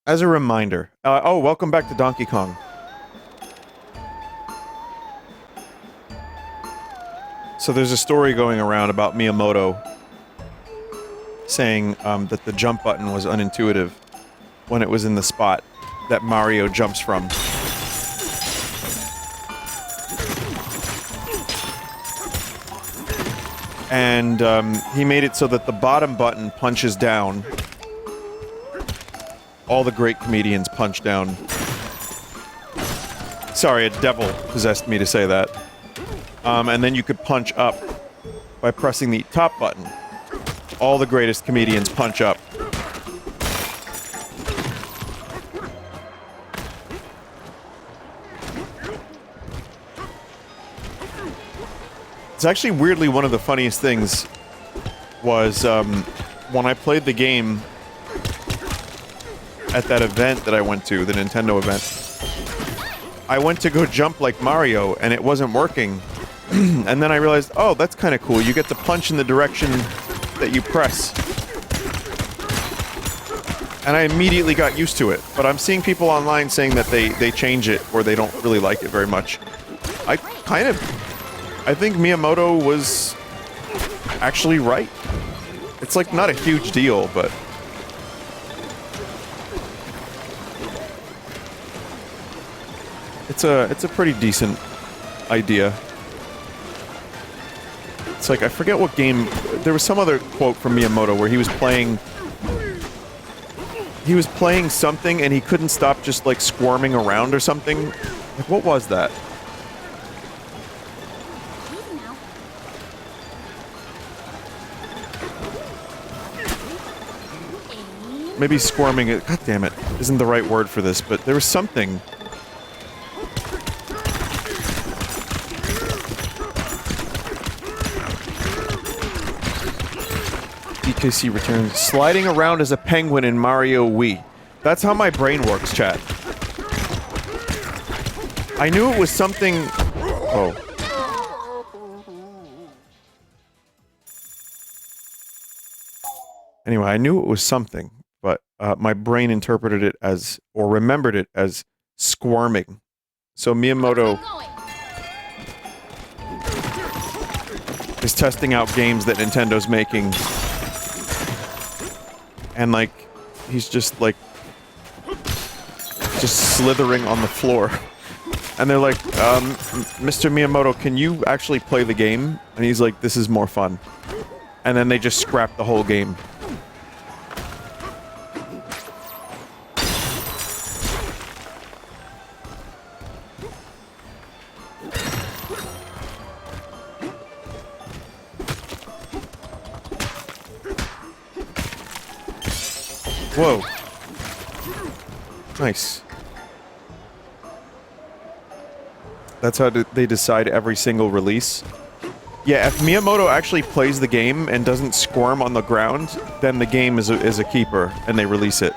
As a reminder, oh, welcome back to Donkey Kong. So there's a story going around about Miyamoto saying that the jump button was unintuitive when it was in the spot that Mario jumps from. And he made it so that the bottom button punches down. All the great comedians punch down. Sorry, a devil possessed me to say that. And then you could punch up by pressing the top button. All the greatest comedians punch up. It's actually weirdly one of the funniest things was when I played the game at that event that I went to, the Nintendo event. I went to go jump like Mario, and it wasn't working. And then I realized, oh, that's kind of cool. You get to punch in the direction that you press. And I immediately got used to it. But I'm seeing people online saying that they change it, or they don't really like it very much. I think Miyamoto was actually right. It's like not a huge deal, but... It's a pretty decent idea. It's like, I forget what game... There was some other quote from Miyamoto where he was playing... He was playing something and he couldn't stop just, like, squirming around or something. Like, what was that? Maybe squirming... God damn it. Isn't the right word for this, but there was something... DKC returns. Sliding around as a penguin in Mario Wii. That's how my brain works, chat. I knew it was something... Oh. Anyway, I knew it was something, but my brain interpreted it as, or remembered it as, squirming. So Miyamoto is testing out games that Nintendo's making. And, like, he's just, like, just slithering on the floor. And they're like, Mr. Miyamoto, can you actually play the game? And he's like, this is more fun. And then they just scrap the whole game. Whoa. Nice. That's how they decide every single release. Yeah, if Miyamoto actually plays the game and doesn't squirm on the ground, then the game is a keeper, and they release it.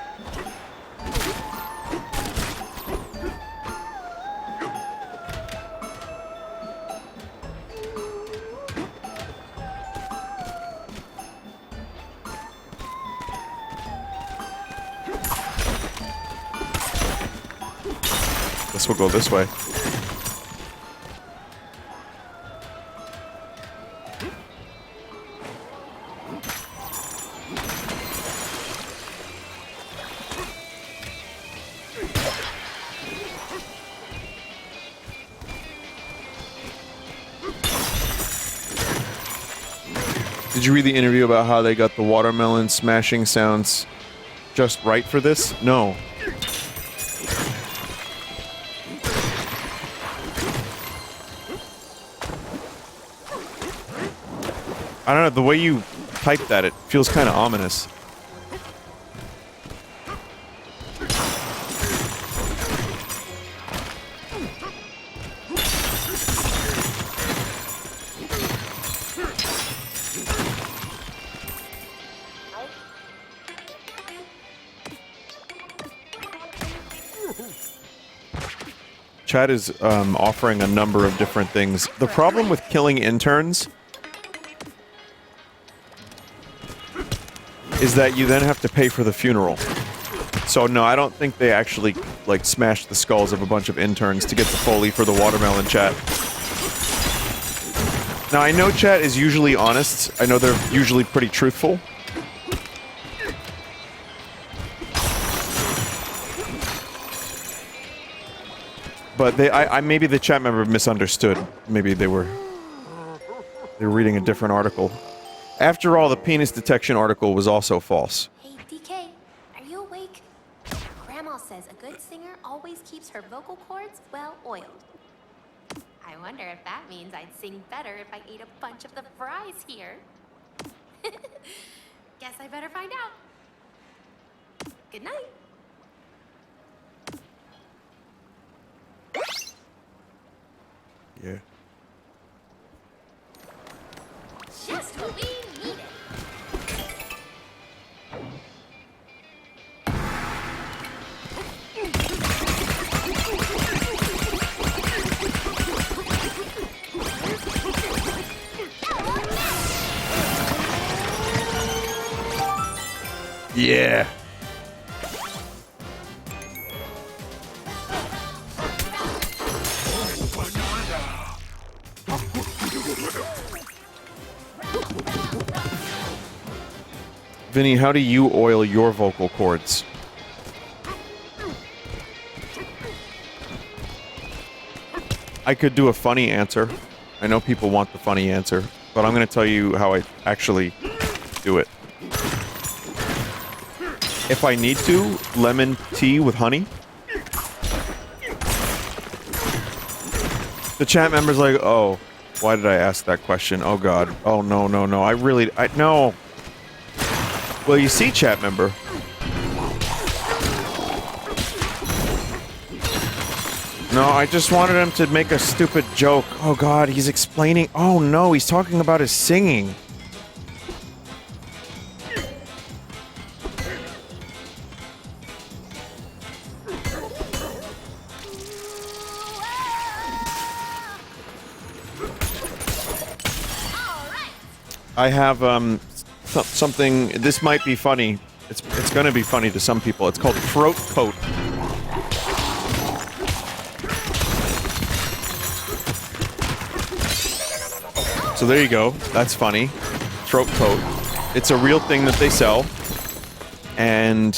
This will go this way. Did you read the interview about how they got the watermelon smashing sounds just right for this? No. I don't know, the way you type that, it feels kind of ominous. Chat is offering a number of different things. The problem with killing interns is that you then have to pay for the funeral. So no, I don't think they actually, like, smashed the skulls of a bunch of interns to get the Foley for the watermelon chat. Now, I know chat is usually honest. I know they're usually pretty truthful. But maybe the chat member misunderstood. Maybe they were reading a different article. After all, the penis detection article was also false. Hey, DK, are you awake? Grandma says a good singer always keeps her vocal cords well oiled. I wonder if that means I'd sing better if I ate a bunch of the fries here. Guess I better find out. Good night. Yeah. Just what we needed. Yeah. Vinny, how do you oil your vocal cords? I could do a funny answer. I know people want the funny answer, but I'm going to tell you how I actually do it. If I need to, lemon tea with honey. The chat member's like, oh, why did I ask that question? Oh god. Oh no, no, no. No. Well, you see, chat member. No, I just wanted him to make a stupid joke. Oh god, he's explaining. Oh no, he's talking about his singing. I have something. This might be funny. It's going to be funny to some people. It's called throat coat. So there you go. That's funny. Throat coat. It's a real thing that they sell, and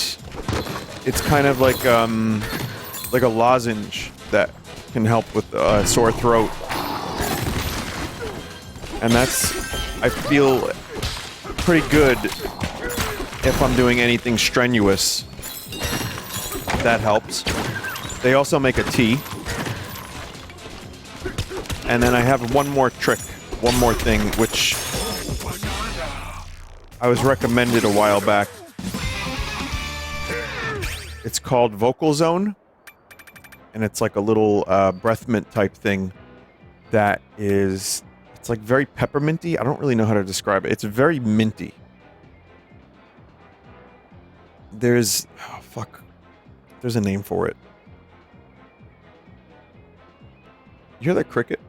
it's kind of like a lozenge that can help with sore throat, and that's. I feel pretty good if I'm doing anything strenuous. That helps. They also make a tea. And then I have one more trick, one more thing, which I was recommended a while back. It's called Vocal Zone. And it's like a little breath mint type thing that is... It's like very pepperminty. I don't really know how to describe it. It's very minty. There's... Oh, fuck. There's a name for it. You hear that cricket?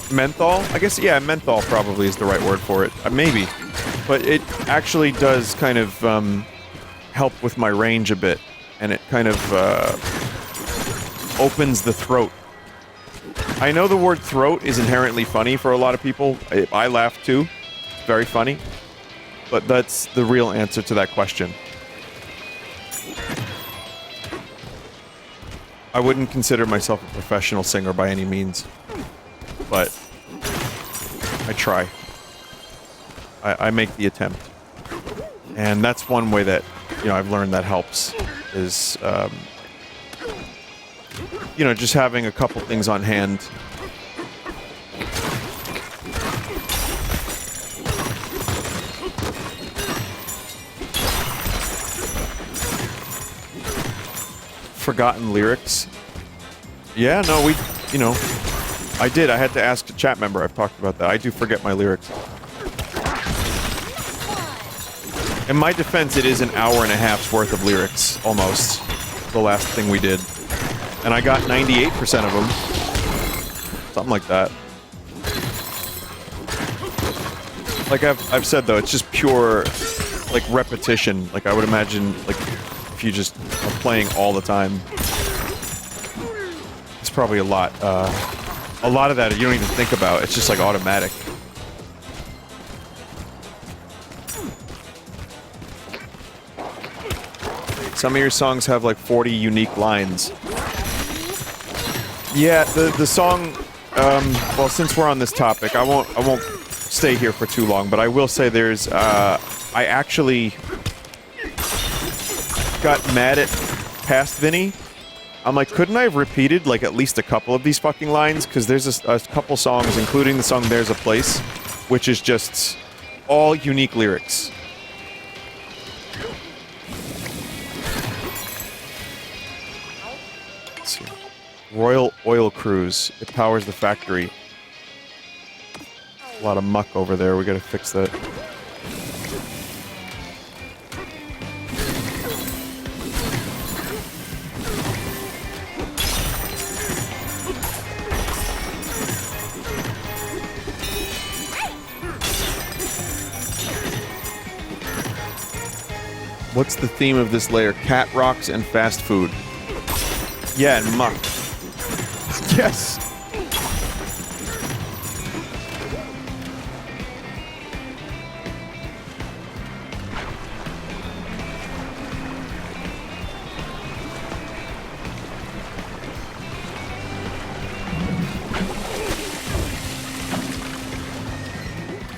Menthol? I guess, yeah, menthol probably is the right word for it. Maybe. But it actually does kind of help with my range a bit. And it kind of opens the throat. I know the word throat is inherently funny for a lot of people. I laugh too. It's very funny. But that's the real answer to that question. I wouldn't consider myself a professional singer by any means. But I try. I make the attempt. And that's one way that, you know, I've learned that helps. Is, you know, just having a couple things on hand. Forgotten lyrics. Yeah, no, you know, I did. I had to ask a chat member. I've talked about that. I do forget my lyrics. In my defense, it is an hour and a half's worth of lyrics, almost. The last thing we did. And I got 98% of them. Something like that. Like I've said though, it's just pure like repetition. Like I would imagine like if you just are playing all the time, it's probably a lot of that you don't even think about. It's just like automatic. Some of your songs have like 40 unique lines. Yeah, the song. Well, since we're on this topic, I won't stay here for too long, but I will say there's. I actually got mad at past Vinny. I'm like, couldn't I have repeated like at least a couple of these fucking lines? Because there's a couple songs, including the song "There's a Place," which is just all unique lyrics. Let's see. Royal Oil Cruise. It powers the factory. A lot of muck over there. We gotta fix that. What's the theme of this layer? Cat rocks and fast food. Yeah, and muck. Yes!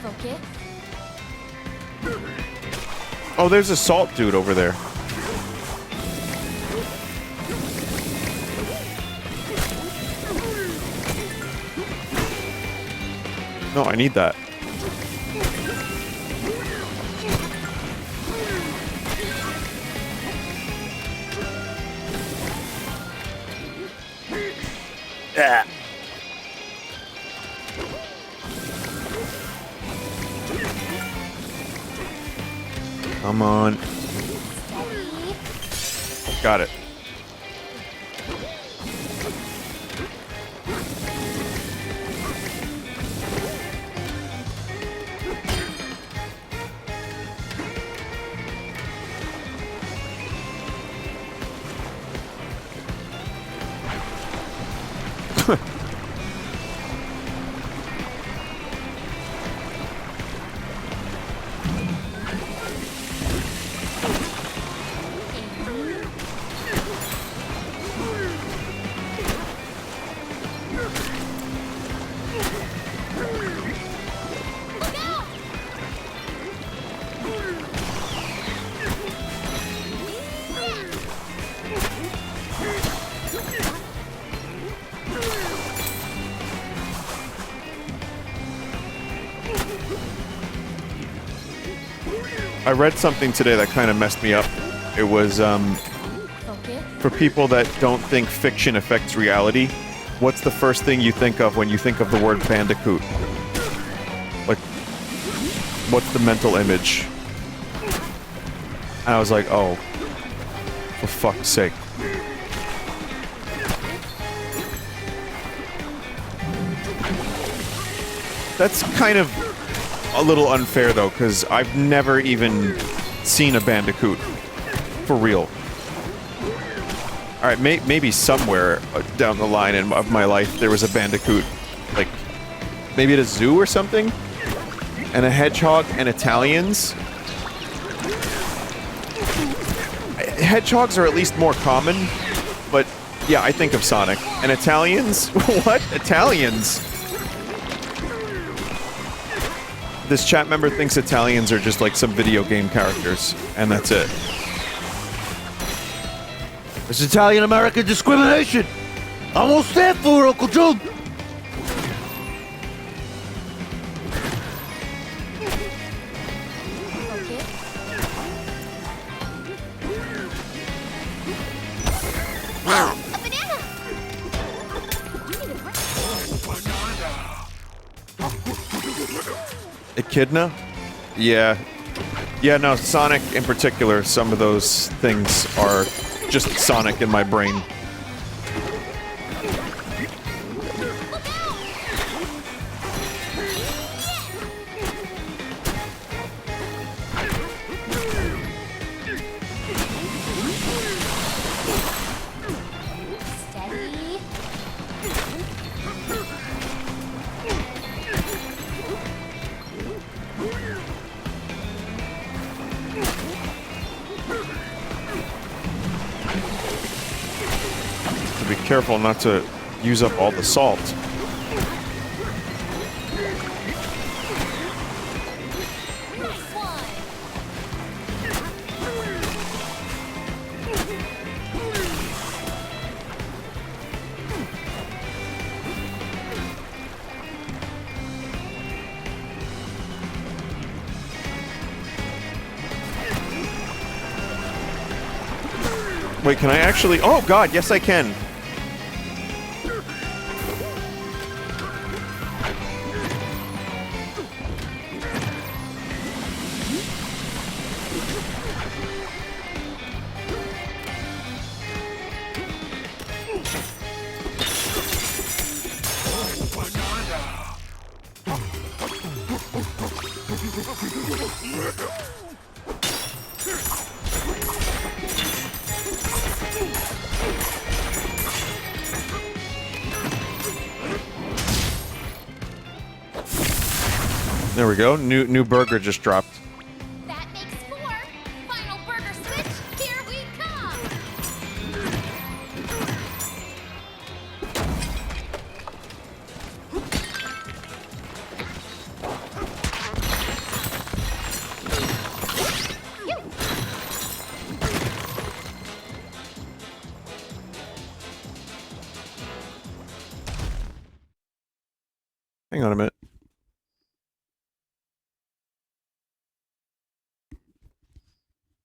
Okay. Oh, there's a salt dude over there. No, I need that. Yeah. Come on. Got it. I read something today that kind of messed me up. It was, for people that don't think fiction affects reality, what's the first thing you think of when you think of the word bandicoot? Like, what's the mental image? And I was like, oh, for fuck's sake. That's kind of a little unfair, though, because I've never even seen a bandicoot. For real. Alright, maybe somewhere down the line of my life there was a bandicoot. Like, maybe at a zoo or something? And a hedgehog and Italians? Hedgehogs are at least more common, but yeah, I think of Sonic. And Italians? What? Italians? This chat member thinks Italians are just like some video game characters, and that's it. It's Italian-American discrimination! I won't stand for it, Uncle Joe! Echidna? Yeah. Yeah, no, Sonic in particular, some of those things are just Sonic in my brain. careful not to use up all the salt. Wait, can I actually... Oh, God, yes, I can. There we go. New burger just dropped. That makes 4. Final burger switch. Here we come. Hang on a minute.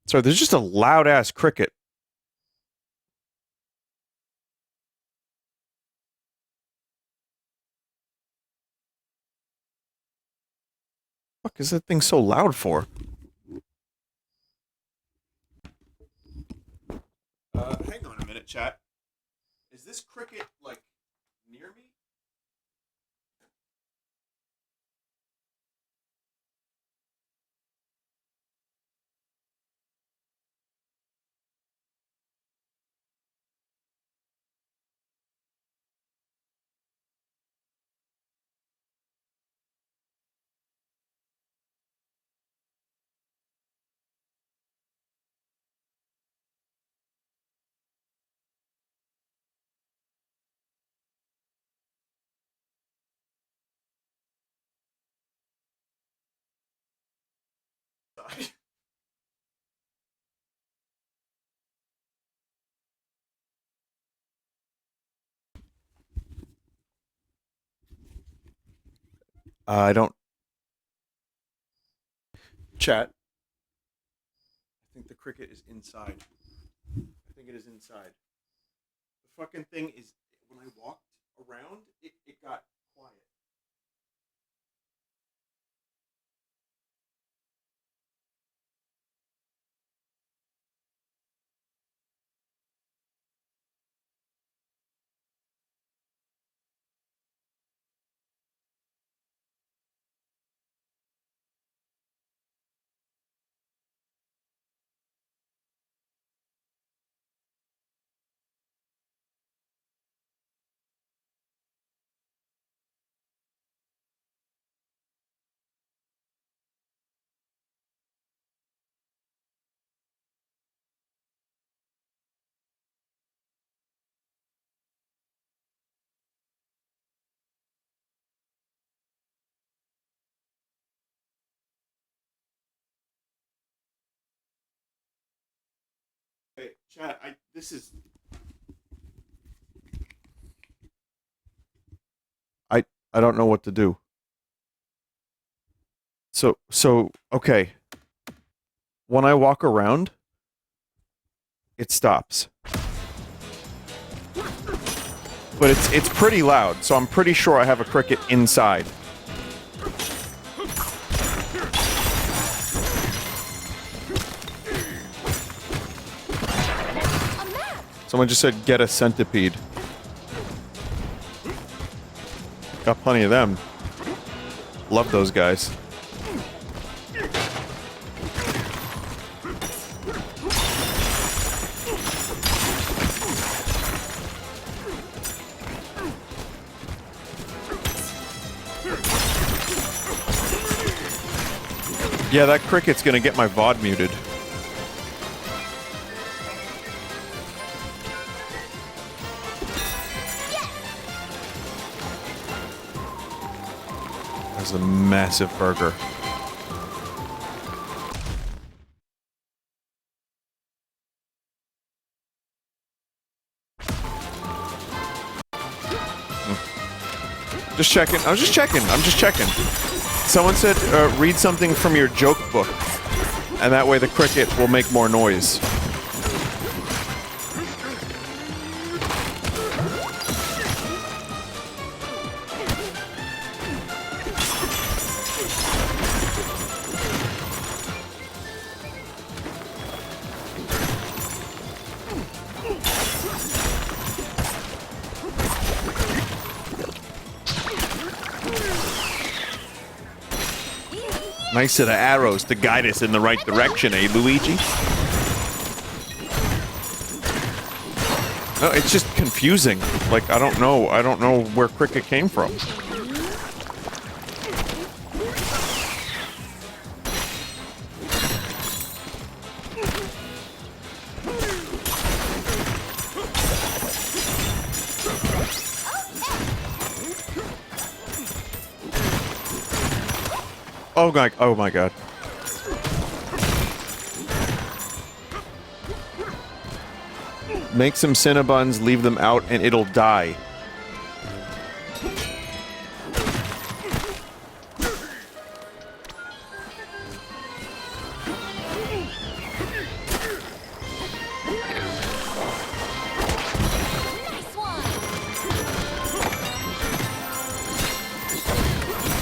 Sorry, there's just a loud-ass cricket. What the fuck is that thing so loud for? Hang on a minute, chat. Is this cricket, like, near me? I don't... Chat. I think the cricket is inside. I think it is inside. The fucking thing is... When I walked around, it got quiet. Hey, chat, this is... I don't know what to do. So, okay. When I walk around, it stops. But it's pretty loud, so I'm pretty sure I have a cricket inside. Someone just said, get a centipede. Got plenty of them. Love those guys. Yeah, that cricket's gonna get my VOD muted. a massive burger. Just checking. I was just checking. I'm just checking. Someone said, read something from your joke book. And that way the cricket will make more noise. Nice set of arrows to guide us in the right direction, eh, Luigi? No, it's just confusing. Like, I don't know where cricket came from. Oh my god. Make some Cinnabons, leave them out, and it'll die.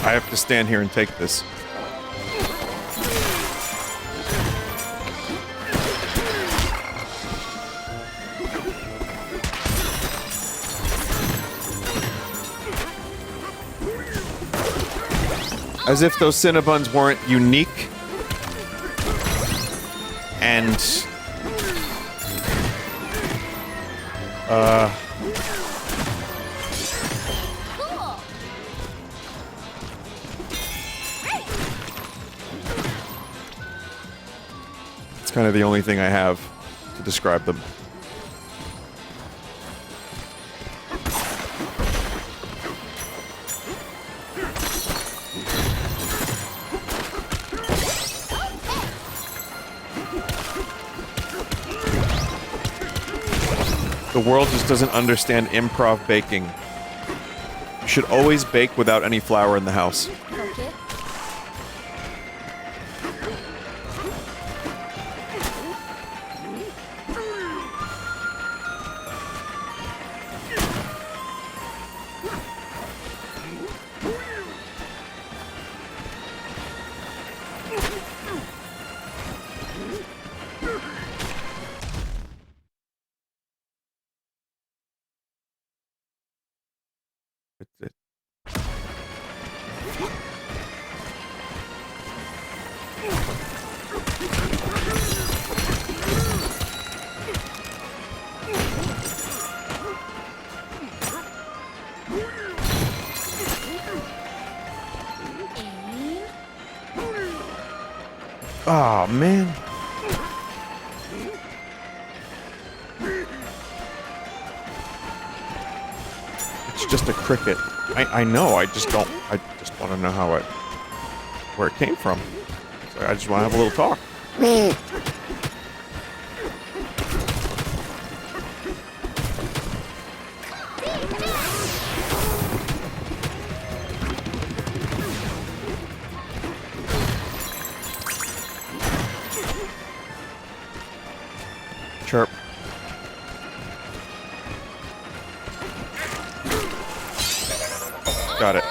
I have to stand here and take this. As if those Cinnabons weren't unique and it's kind of the only thing I have to describe them. The world just doesn't understand improv baking. You should always bake without any flour in the house. Oh man. It's just a cricket. I know, I just want to know where it came from. So I just want to have a little talk. Chirp. Got it.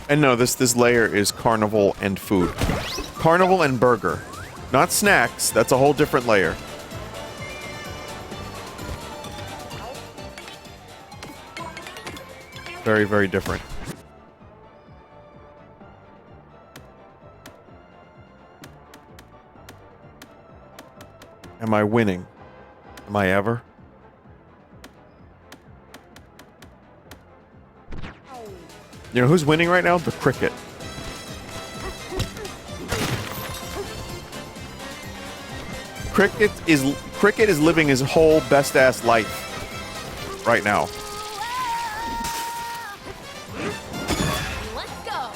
And no, this layer is carnival and food. Carnival and burger. Not snacks, that's a whole different layer. Very, very different. Am I winning? Am I ever? You know who's winning right now? The cricket. Cricket is living his whole best ass life right now. Let's go.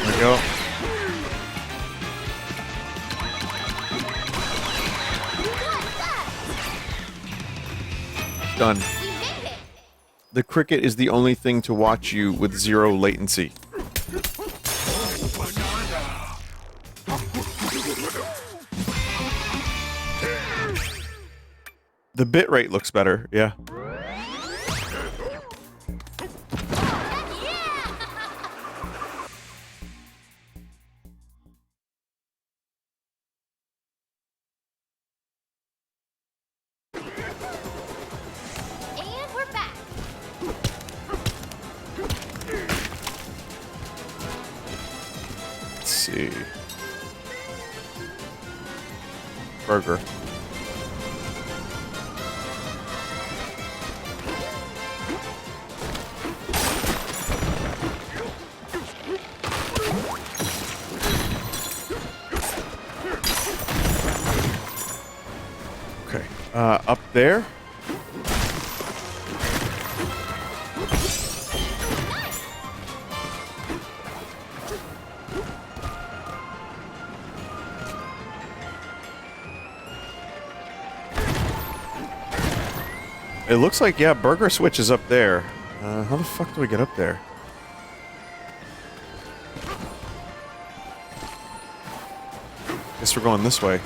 There we go. Done. We made it. The cricket is the only thing to watch you with 0 latency. The bitrate looks better, yeah. And we're back. Let's see. Burger. Okay. Up there. It looks like, yeah, Burger Switch is up there. How the fuck do we get up there? Guess we're going this way.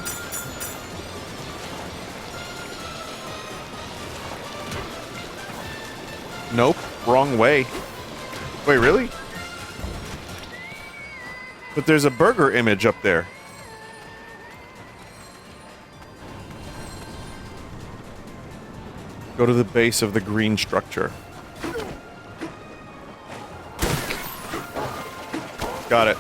Nope, wrong way. Wait, really? But there's a burger image up there. Go to the base of the green structure. Got it.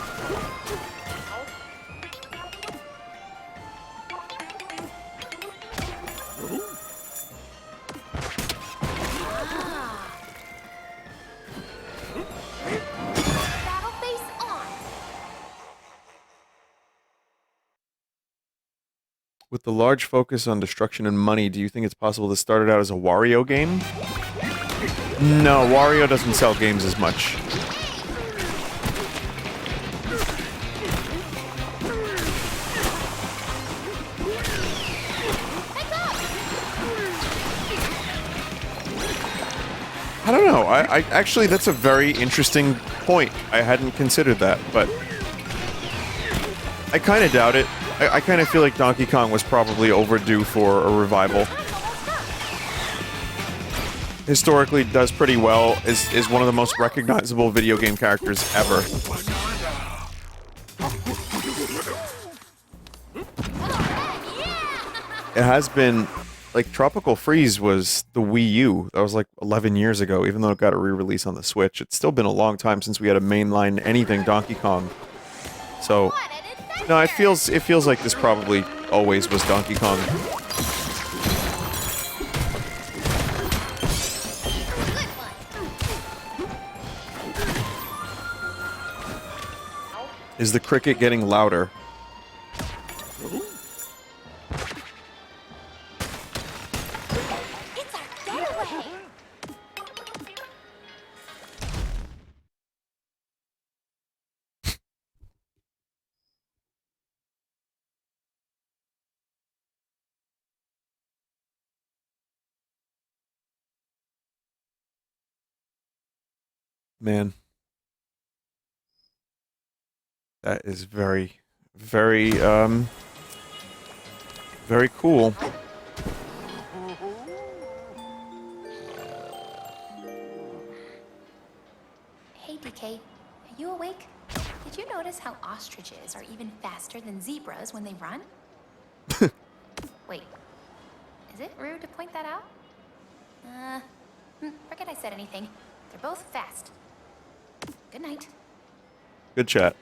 Battle face on. With the large focus on destruction and money, do you think it's possible this started out as a Wario game? No, Wario doesn't sell games as much. I don't know. I actually, that's a very interesting point. I hadn't considered that, but I kind of doubt it. I kind of feel like Donkey Kong was probably overdue for a revival. Historically does pretty well, is one of the most recognizable video game characters ever. It has been, like, Tropical Freeze was the Wii U. That was like 11 years ago, even though it got a re-release on the Switch. It's still been a long time since we had a mainline anything Donkey Kong. So, no, it feels like this probably always was Donkey Kong. Is the cricket getting louder? It's our getaway. Man. That is very, very, very cool. Hey, DK. Are you awake? Did you notice how ostriches are even faster than zebras when they run? Wait. Is it rude to point that out? Forget I said anything. They're both fast. Good night. Good chat.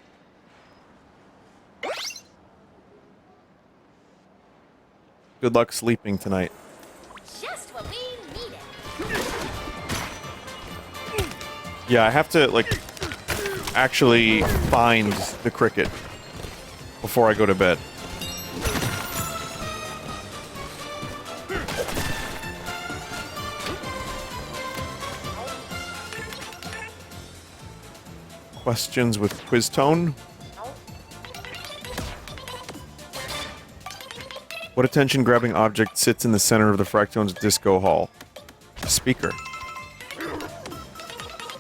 Good luck sleeping tonight. Just what we needed. Yeah, I have to, like, actually find the cricket before I go to bed. Questions with quiz tone. What attention-grabbing object sits in the center of the Fractone's disco hall? A speaker.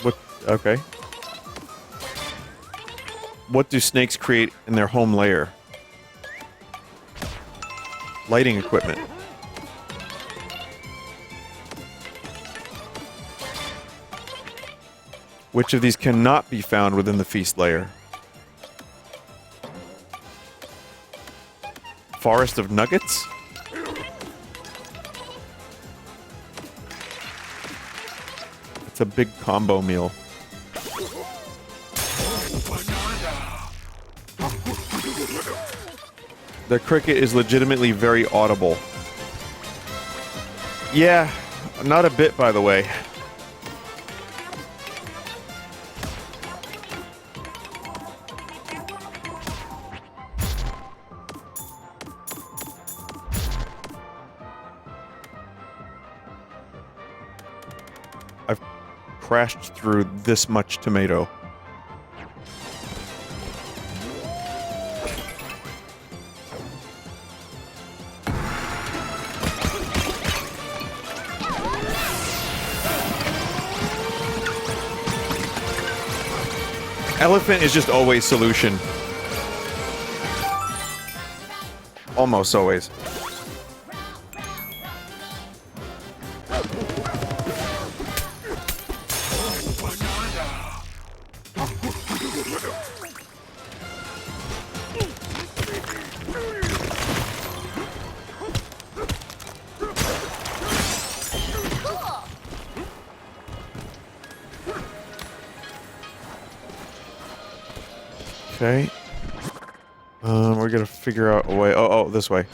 What? Okay. What do snakes create in their home lair? Lighting equipment. Which of these cannot be found within the feast layer? Forest of nuggets? It's a big combo meal. The cricket is legitimately very audible. Yeah, not a bit, by the way. I've crashed through this much tomato. Elephant is just always solution. Almost always. Okay. We're gonna figure out a way. Oh, this way.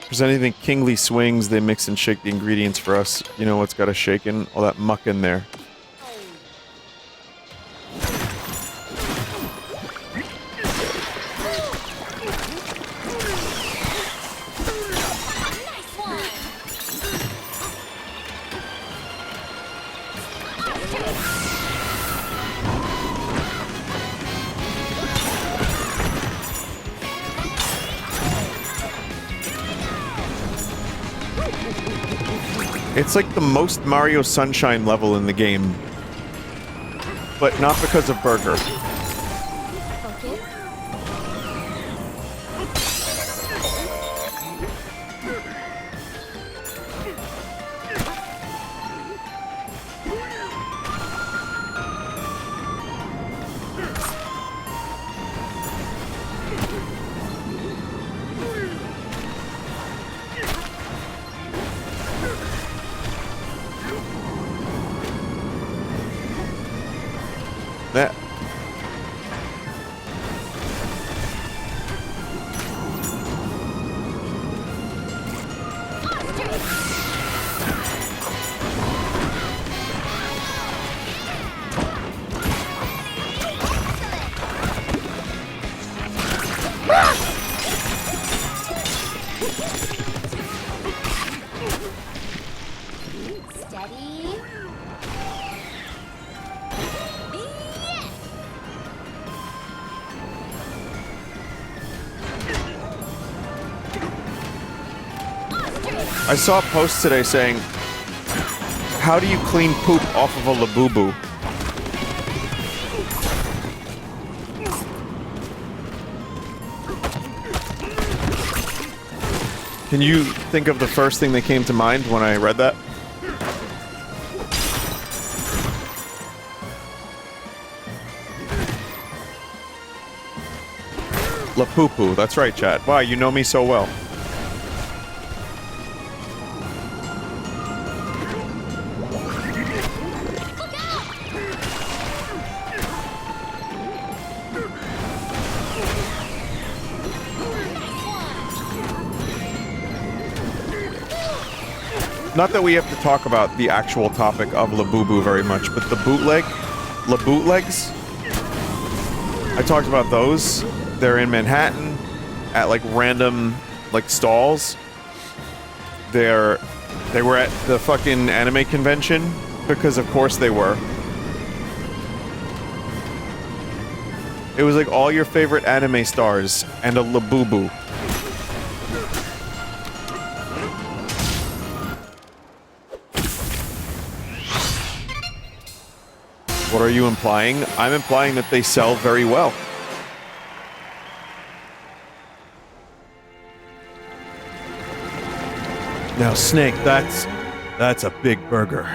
If there's anything Kingly swings, they mix and shake the ingredients for us. You know what's got us shaken? All that muck in there. It's like the most Mario Sunshine level in the game. But not because of Burger. That. Steady. I saw a post today saying, how do you clean poop off of a Labubu? Can you think of the first thing that came to mind when I read that? La Poo Poo, that's right, chat. Wow, you know me so well. Not that we have to talk about the actual topic of Labubu very much, but the Bootlegs, I talked about those. They're in Manhattan at like random like stalls. They were at the fucking anime convention because of course they were. It was like all your favorite anime stars and a Labubu. What are you implying? I'm implying that they sell very well. Now, Snake, that's a big burger.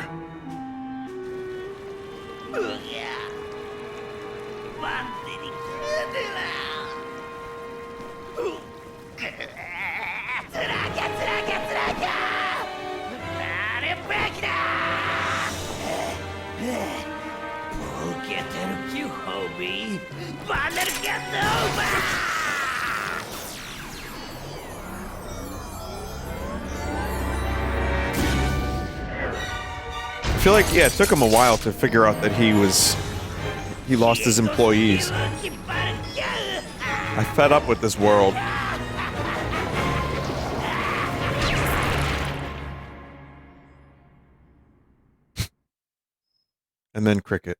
I feel like, yeah, it took him a while to figure out that he lost his employees. I fed up with this world. And then cricket.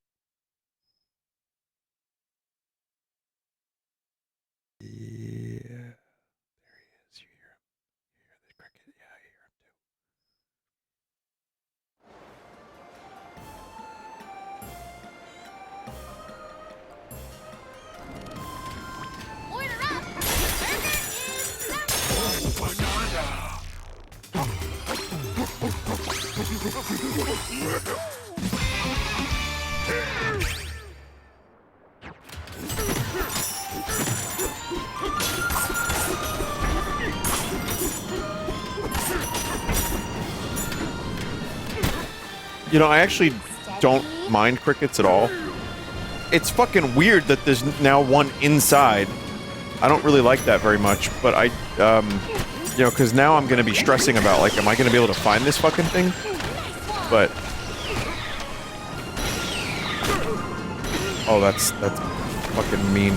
Yeah. There he is. You hear him. You hear the cricket? Yeah, I hear him too. Order up! Burger is You know, I actually don't mind crickets at all. It's fucking weird that there's now one inside. I don't really like that very much, but I, you know, because now I'm going to be stressing about, like, am I going to be able to find this fucking thing? But... Oh, that's fucking mean.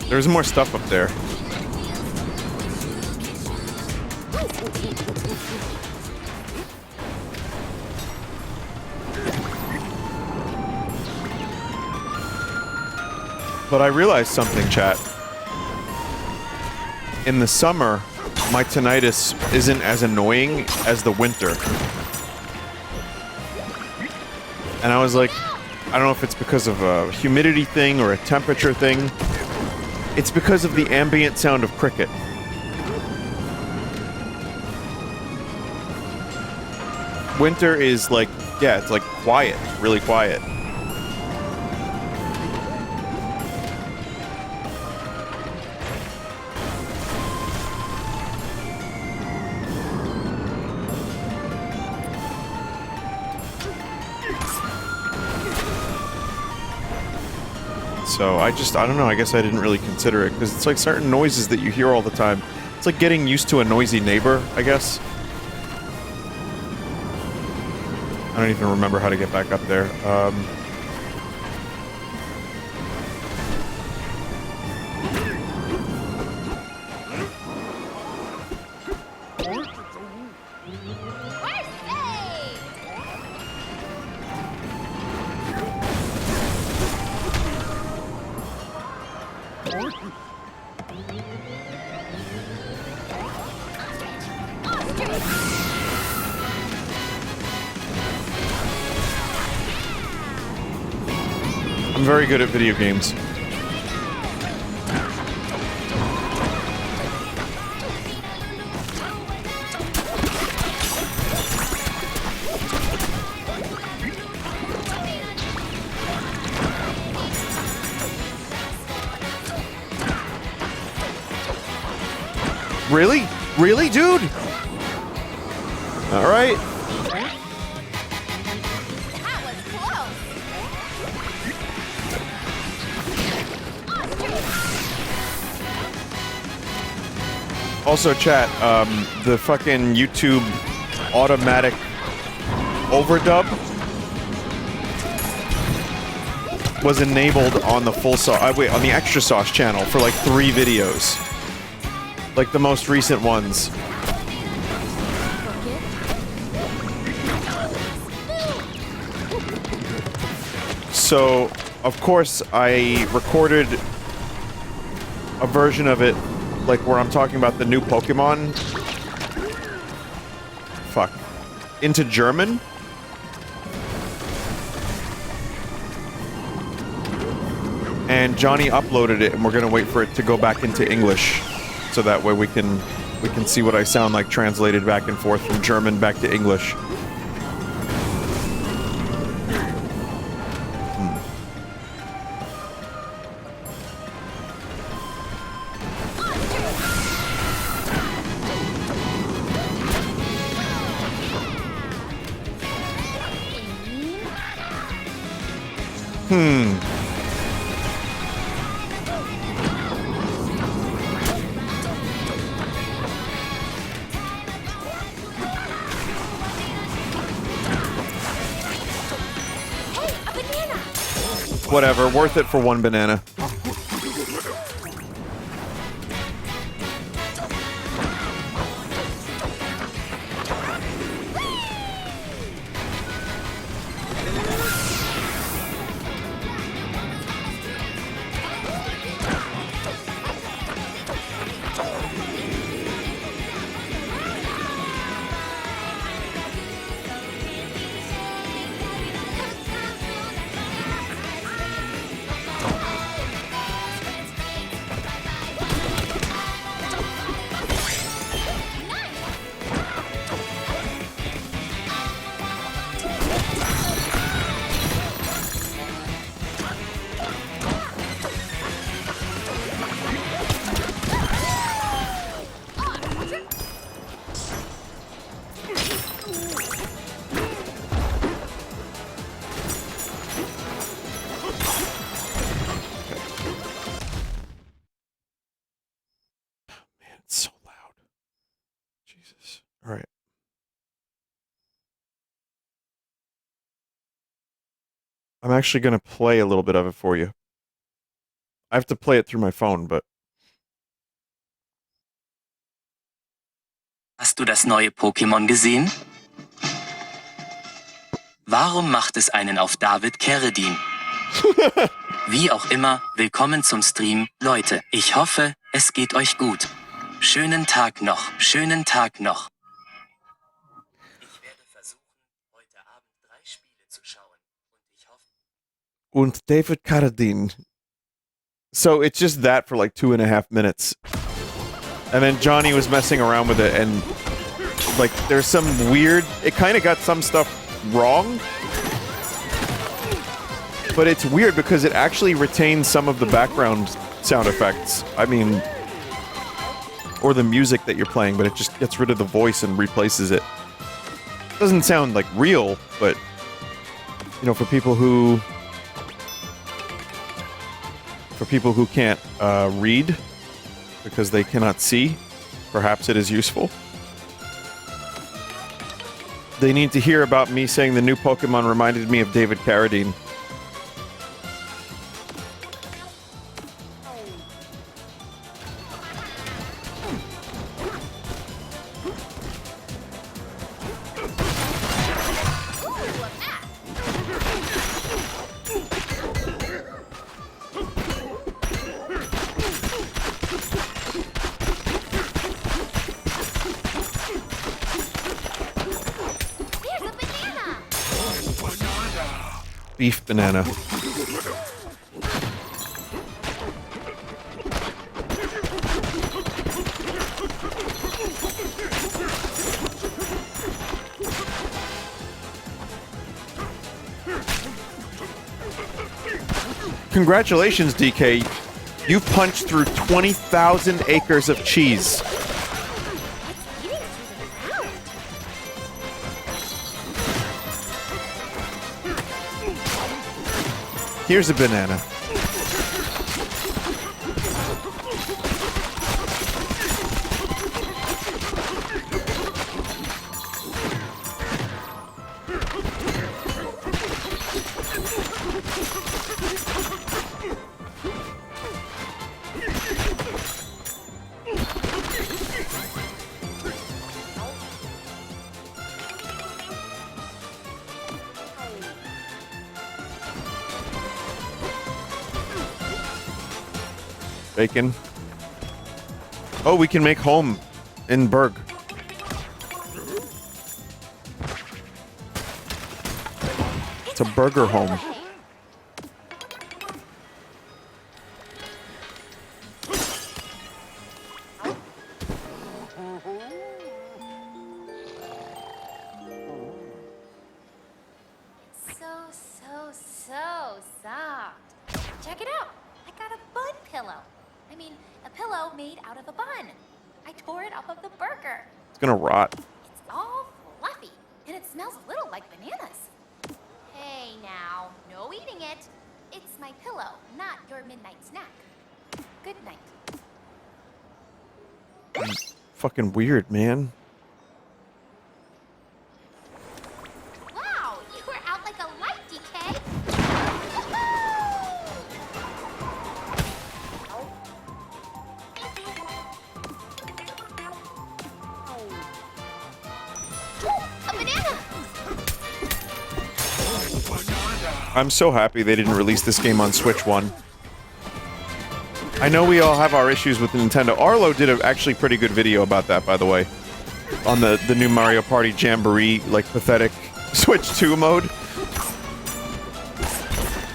There's more stuff up there. But I realized something, chat. In the summer, my tinnitus isn't as annoying as the winter. And I was like, I don't know if it's because of a humidity thing or a temperature thing. It's because of the ambient sound of cricket. Winter is like, yeah, it's like quiet, really quiet. So I don't know, I guess I didn't really consider it, because it's like certain noises that you hear all the time. It's like getting used to a noisy neighbor, I guess. I don't even remember how to get back up there. I'm very good at video games. Really? Really, dude? All right. That was close. Also, chat, the fucking YouTube automatic overdub was enabled on the full sauce. Wait, on the extra sauce channel for like 3 videos. Like the most recent ones. So, of course, I recorded a version of it, like where I'm talking about the new Pokemon. Fuck. Into German. And Johnny uploaded it, and we're gonna wait for it to go back into English. So that way we can see what I sound like translated back and forth from German back to English. Whatever, worth it for 1 banana. It's so loud. Jesus. All right. I'm actually going to play a little bit of it for you. I have to play it through my phone, but... Hast du das neue Pokémon gesehen? Warum macht es einen auf David Carradine? Wie auch immer, willkommen zum Stream, Leute. Ich hoffe, es geht euch gut. Schönen Tag noch, schönen Tag noch. Ich werde versuchen, heute Abend 3 Spiele zu schauen. Und ich hoffe... Und David Carradine. So it's just that for like 2.5 minutes. And then Johnny was messing around with it, and like there's some weird... It kind of got some stuff wrong. But it's weird because it actually retains some of the background sound effects. I mean... Or the music that you're playing, but it just gets rid of the voice and replaces it. Doesn't sound like real, but... You know, for people who can't read because they cannot see, perhaps it is useful. They need to hear about me saying the new Pokemon reminded me of David Carradine. Beef banana. Congratulations, DK. You punched through 20,000 acres of cheese. What's eating through the ground? Here's a banana. Bacon. Oh, we can make home in Berg. It's a burger home. So soft. Check it out. I got a bun pillow. I mean, a pillow made out of a bun. I tore it off of the burger. It's gonna rot. It's all fluffy, and it smells a little like bananas. Hey now, no eating it. It's my pillow, not your midnight snack. Good night. Fucking weird, man. Wow, you were out like a light, DK. A banana! I'm so happy they didn't release this game on Switch 1. I know we all have our issues with Nintendo. Arlo did a actually pretty good video about that, by the way. On the new Mario Party Jamboree, like, pathetic Switch 2 mode.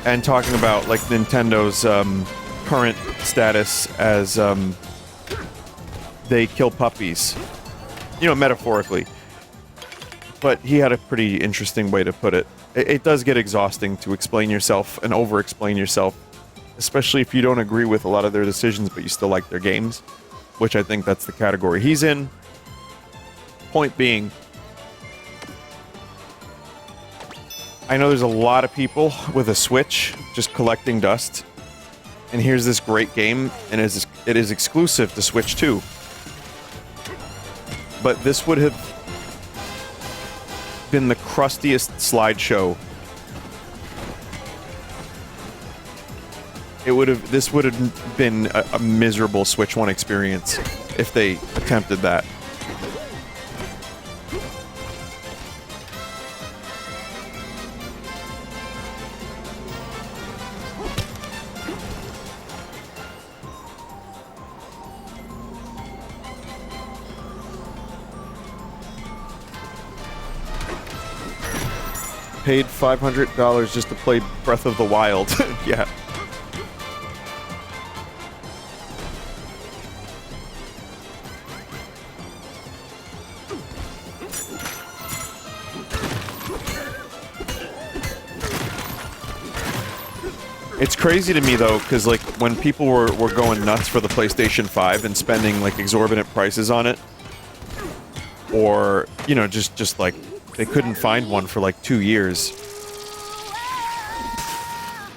And talking about, like, Nintendo's current status as they kill puppies. You know, metaphorically. But he had a pretty interesting way to put it. It does get exhausting to explain yourself and over-explain yourself. Especially if you don't agree with a lot of their decisions, but you still like their games. Which I think that's the category he's in. Point being, I know there's a lot of people with a Switch just collecting dust. And here's this great game, and it is exclusive to Switch 2. But this would have been the crustiest slideshow. This would have been a miserable Switch 1 experience if they attempted that. Paid $500 just to play Breath of the Wild. Yeah. It's crazy to me, though, because, like, when people were going nuts for the PlayStation 5 and spending, like, exorbitant prices on it, or, you know, just like, they couldn't find one for, like, 2 years.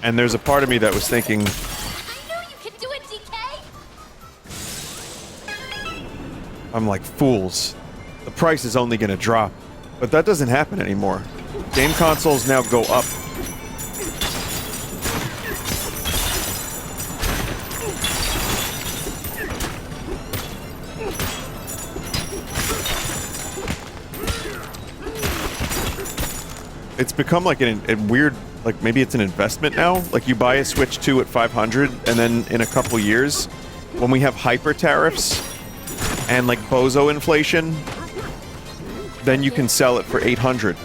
And there's a part of me that was thinking, I knew you could do it, DK! I'm like, fools. The price is only gonna drop. But that doesn't happen anymore. Game consoles now go up. It's become like a weird, like, maybe it's an investment now. Like, you buy a Switch 2 at $500, and then in a couple years, when we have hyper tariffs and, like, bozo inflation, then you can sell it for $800.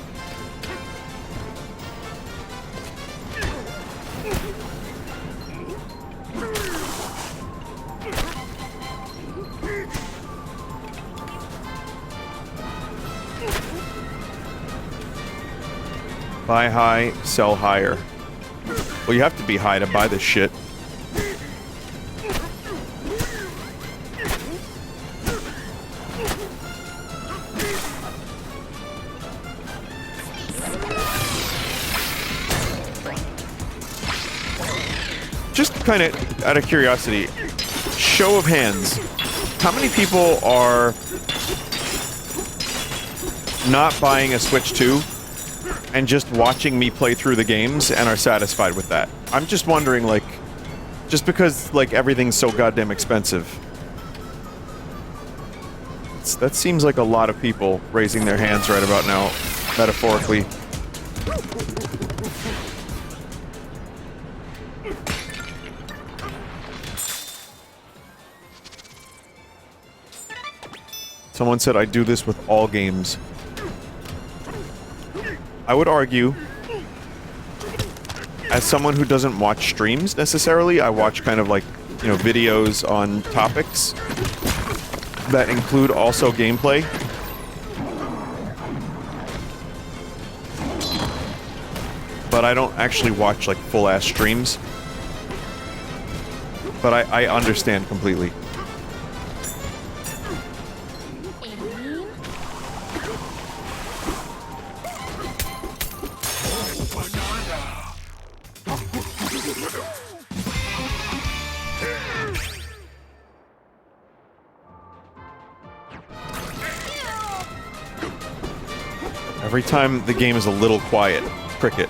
Buy high, sell higher. Well, you have to be high to buy this shit. Just kind of out of curiosity, show of hands, how many people are not buying a Switch 2 and just watching me play through the games and are satisfied with that? I'm just wondering, like, just because, like, everything's so goddamn expensive. That seems like a lot of people raising their hands right about now, metaphorically. Someone said I do this with all games. I would argue, as someone who doesn't watch streams necessarily, I watch kind of like, you know, videos on topics that include also gameplay. But I don't actually watch like full-ass streams. But I understand completely. Every time the game is a little quiet, cricket.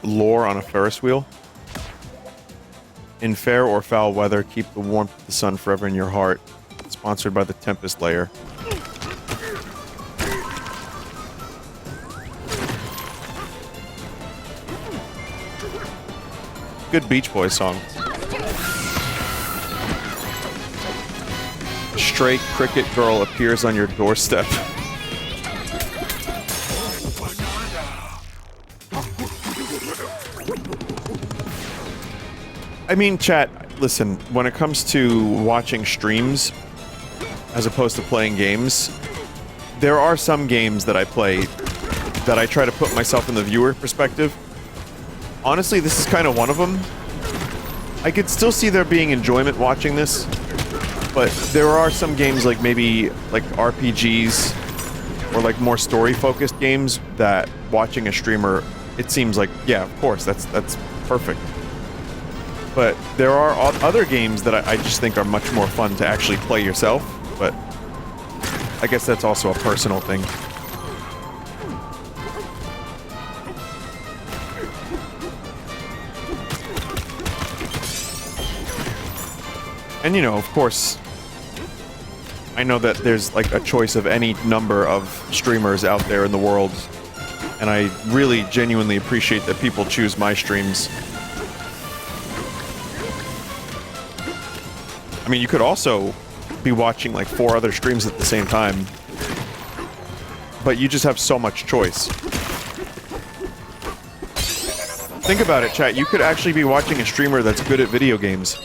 Lore on a Ferris wheel. In fair or foul weather, keep the warmth of the sun forever in your heart. Sponsored by the Tempest Layer. Good Beach Boys song. Stray cricket girl appears on your doorstep. I mean, chat, listen, when it comes to watching streams, as opposed to playing games, there are some games that I play that I try to put myself in the viewer perspective. Honestly, this is kind of one of them. I could still see there being enjoyment watching this, but there are some games like maybe like RPGs or like more story-focused games that watching a streamer, it seems like, yeah, of course, that's perfect. But there are other games that I just think are much more fun to actually play yourself, but I guess that's also a personal thing. And you know, of course, I know that there's like a choice of any number of streamers out there in the world, and I really genuinely appreciate that people choose my streams. I mean, you could also be watching like 4 other streams at the same time, but you just have so much choice. Think about it, chat. You could actually be watching a streamer that's good at video games.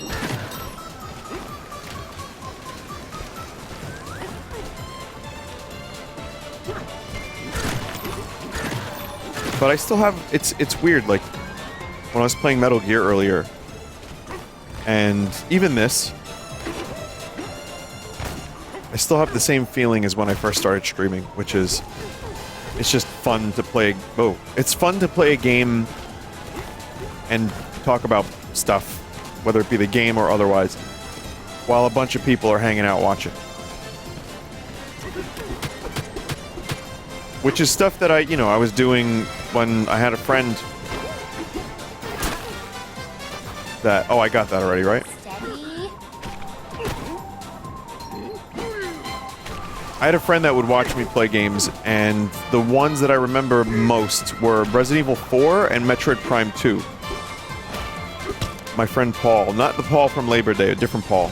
But I still have, it's weird, like, when I was playing Metal Gear earlier, and even this, I still have the same feeling as when I first started streaming, which is, it's just fun to play, it's fun to play a game and talk about stuff, whether it be the game or otherwise, while a bunch of people are hanging out watching. Which is stuff that I was doing when I had a friend that, I got that already, right? I had a friend that would watch me play games, and the ones that I remember most were Resident Evil 4 and Metroid Prime 2. My friend Paul, not the Paul from Labor Day, a different Paul.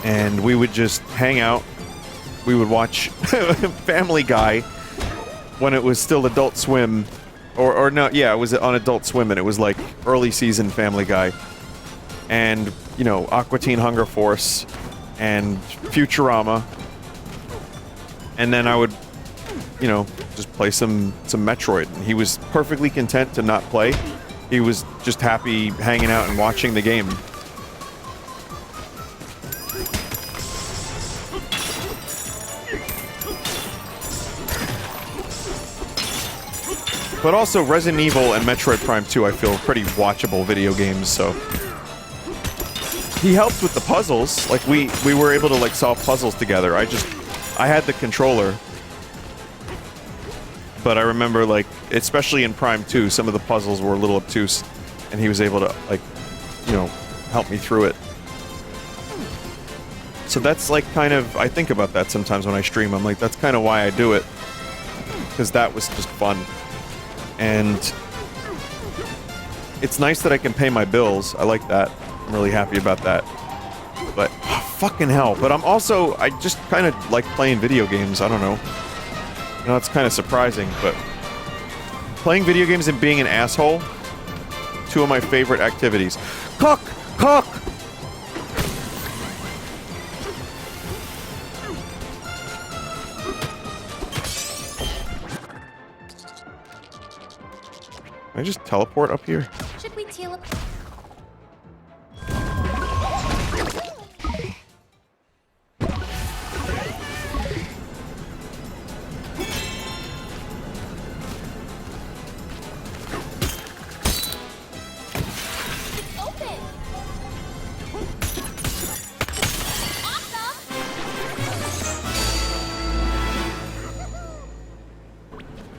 And we would just hang out, we would watch Family Guy when it was still Adult Swim, or no, yeah, it was on Adult Swim, and it was like early season Family Guy, and you know, Aqua Teen Hunger Force, and Futurama, and then I would, you know, just play some Metroid, and he was perfectly content to not play. He was just happy hanging out and watching the game. But also, Resident Evil and Metroid Prime 2, I feel, pretty watchable video games, so... He helped with the puzzles. Like, we were able to, like, solve puzzles together. I had the controller. But I remember, like, especially in Prime 2, some of the puzzles were a little obtuse. And he was able to, like, you know, help me through it. So that's, like, kind of... I think about that sometimes when I stream. I'm like, that's kind of why I do it. Because that was just fun. And it's nice that I can pay my bills. I like that. I'm really happy about that. But, oh, fucking hell. But I'm also, I just kind of like playing video games. I don't know. You know, it's kind of surprising, but playing video games and being an asshole, two of my favorite activities. Cook! Cook! Can I just teleport up here? Should we teleport? Open. Awesome.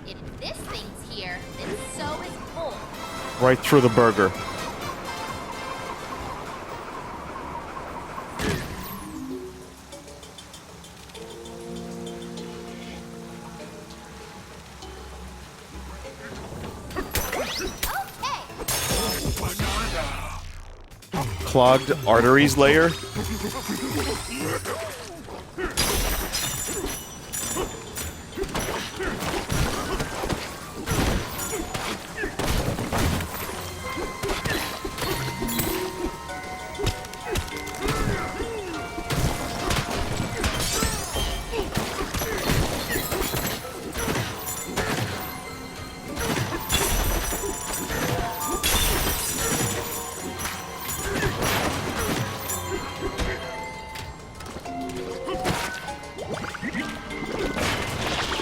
If this thing's here, then so is Bull. Right through the burger. Clogged arteries layer.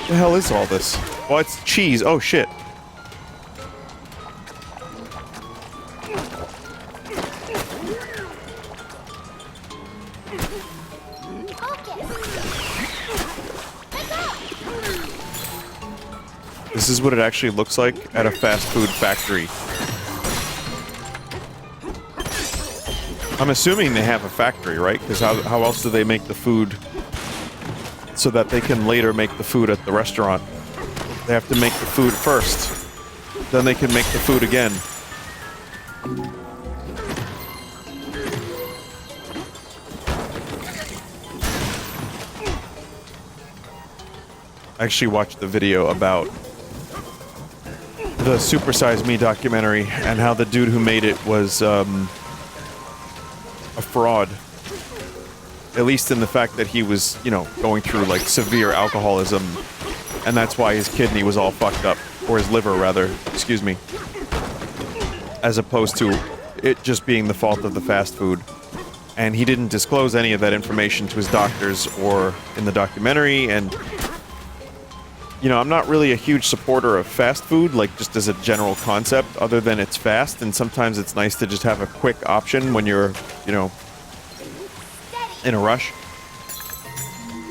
What the hell is all this? Oh, it's cheese. Oh, shit. This is what it actually looks like at a fast food factory. I'm assuming they have a factory, right? Because how else do they make the food so that they can later make the food at the restaurant? They have to make the food first. Then they can make the food again. I actually watched the video about the Super Size Me documentary and how the dude who made it was a fraud. At least in the fact that he was, you know, going through like severe alcoholism, and that's why his kidney was all fucked up, or his liver rather, excuse me, as opposed to it just being the fault of the fast food. And he didn't disclose any of that information to his doctors or in the documentary. And you know, I'm not really a huge supporter of fast food, like just as a general concept, other than it's fast, and sometimes it's nice to just have a quick option when you're, you know, in a rush.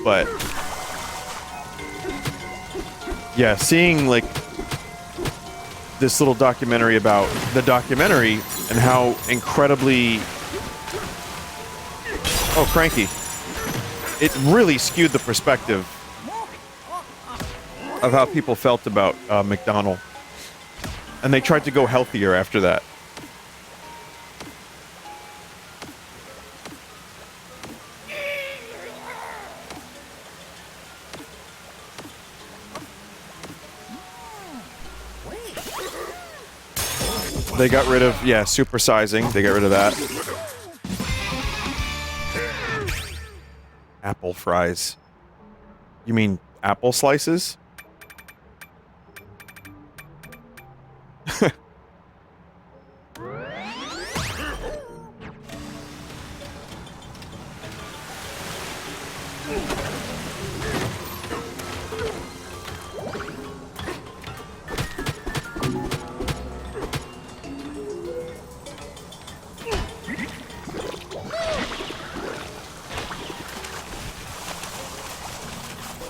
But yeah, seeing like this little documentary about the documentary and how incredibly cranky, it really skewed the perspective of how people felt about McDonald's, and they tried to go healthier after that. They got rid of, yeah, supersizing. They got rid of that. Apple fries. You mean apple slices?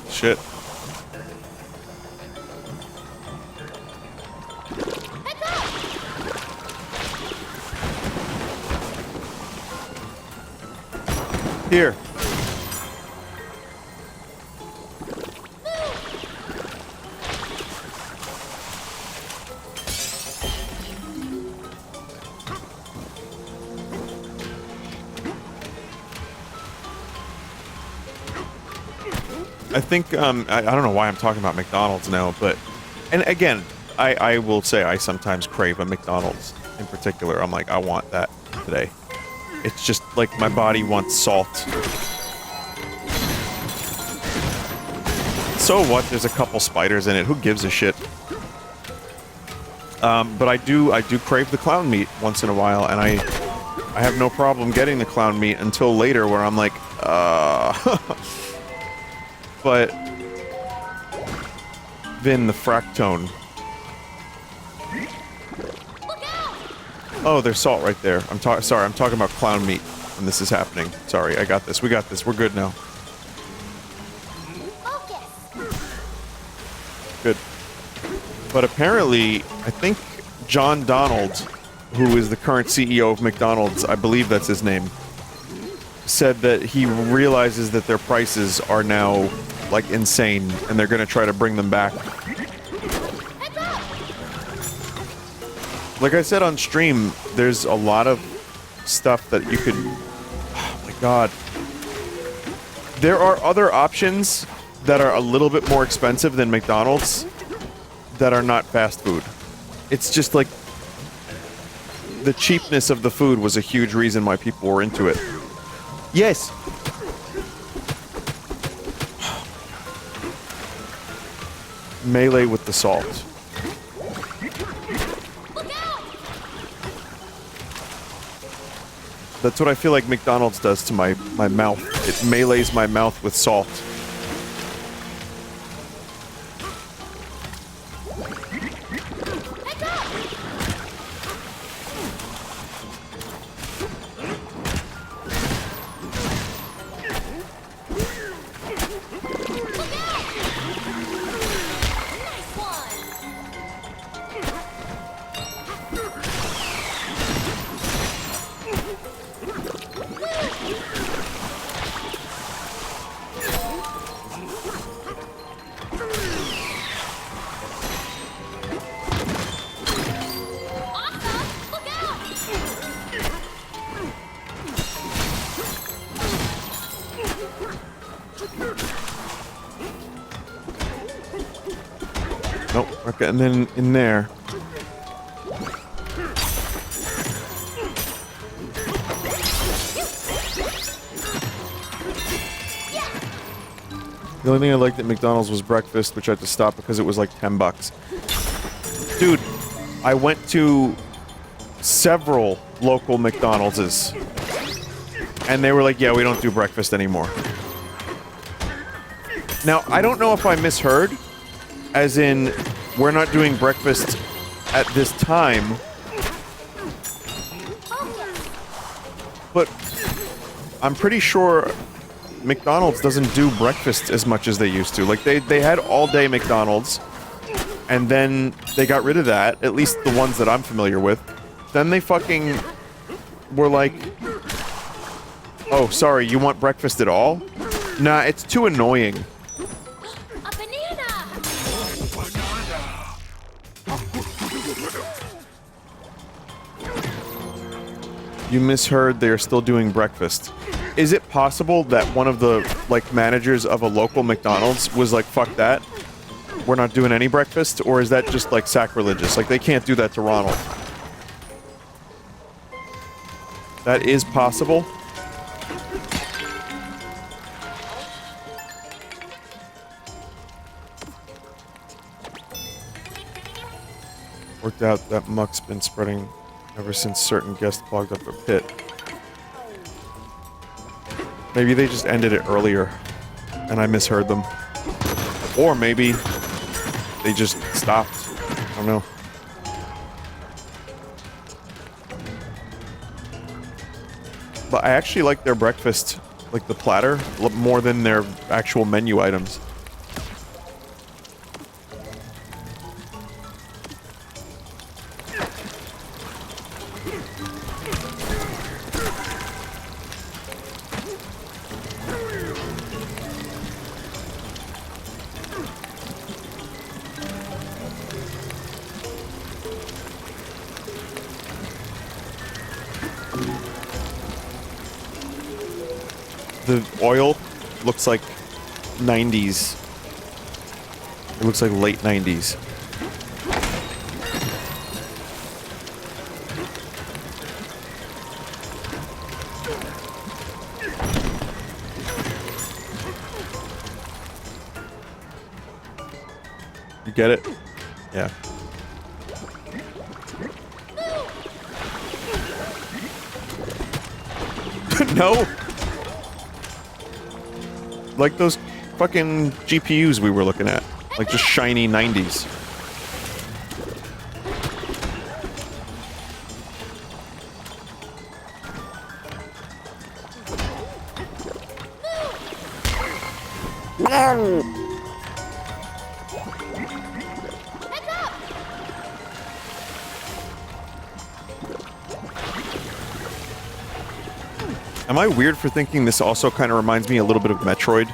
Shit. Here. I think, I don't know why I'm talking about McDonald's now, but, and again, I will say I sometimes crave a McDonald's in particular. I'm like, I want that today. It's just like my body wants salt. So what? There's a couple spiders in it. Who gives a shit? But I do crave the clown meat once in a while, and I have no problem getting the clown meat until later where I'm like, But Vin, the fractone. Oh, there's salt right there. Sorry, I'm talking about clown meat when this is happening. Sorry, I got this. We got this. We're good now. Good. But apparently, I think John Donald, who is the current CEO of McDonald's, I believe that's his name, said that he realizes that their prices are now, like, insane, and they're gonna try to bring them back. Like I said on stream, there's a lot of stuff that you could... Oh my god. There are other options that are a little bit more expensive than McDonald's that are not fast food. It's just like... The cheapness of the food was a huge reason why people were into it. Yes! Melee with the salt. That's what I feel like McDonald's does to my mouth. It melees my mouth with salt. Nope, okay, and then in there. The only thing I liked at McDonald's was breakfast, which I had to stop because it was like $10. Dude, I went to several local McDonald's, and they were like, yeah, we don't do breakfast anymore. Now, I don't know if I misheard, as in, we're not doing breakfast at this time, but I'm pretty sure McDonald's doesn't do breakfast as much as they used to. Like, they had all-day McDonald's, and then they got rid of that, at least the ones that I'm familiar with. Then they fucking were like, oh, sorry, you want breakfast at all? Nah, it's too annoying. A banana! You misheard, they are still doing breakfast. Is it possible that one of the, like, managers of a local McDonald's was like, fuck that, we're not doing any breakfast? Or is that just, like, sacrilegious? Like, they can't do that to Ronald. That is possible. Worked out that muck's been spreading ever since certain guests clogged up a pit. Maybe they just ended it earlier, and I misheard them. Or maybe they just stopped. I don't know. But I actually like their breakfast, like the platter, more than their actual menu items. The oil looks like 90s. It looks like late 90s. You get it? Yeah. No! Like those fucking GPUs we were looking at. Like just shiny 90s. Am I weird for thinking this also kind of reminds me a little bit of Metroid?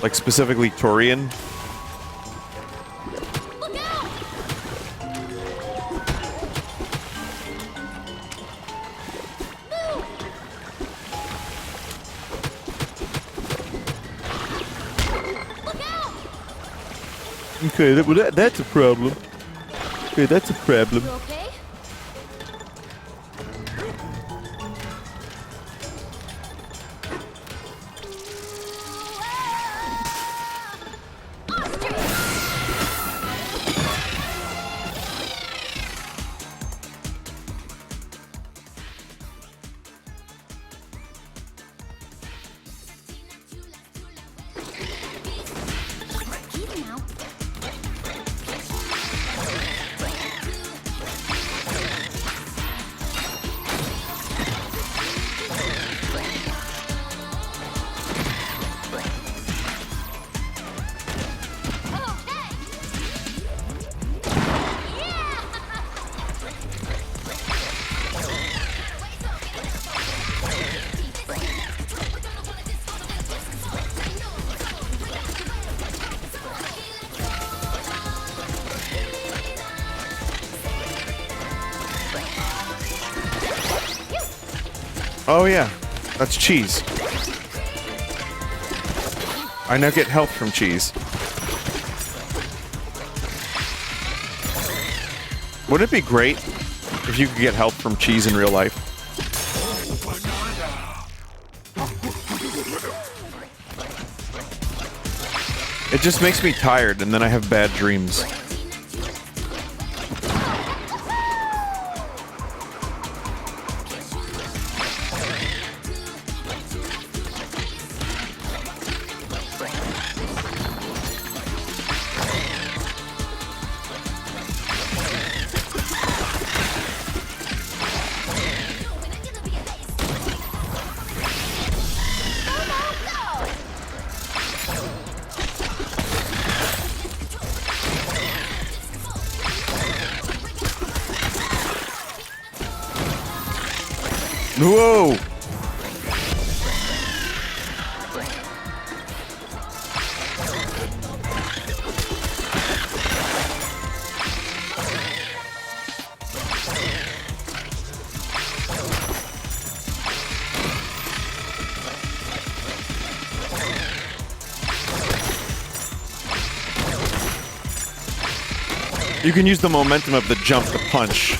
Like specifically Turian? Look out! Look out! Okay, that's a problem. Okay, that's a problem. You okay? Easy now. Oh yeah, that's cheese. I now get health from cheese. Wouldn't it be great if you could get health from cheese in real life? It just makes me tired and then I have bad dreams. Whoa! You can use the momentum of the jump to punch.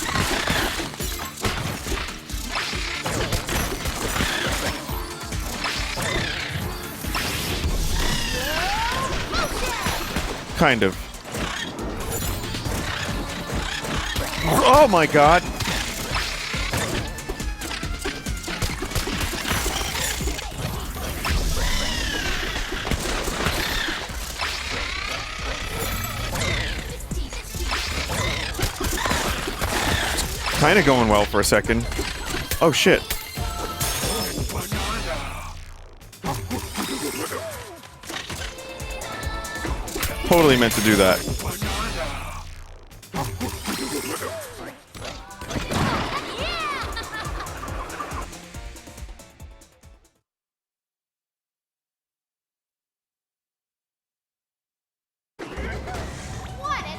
Kind of. Oh my god! Kind of going well for a second. Oh shit. Totally meant to do that.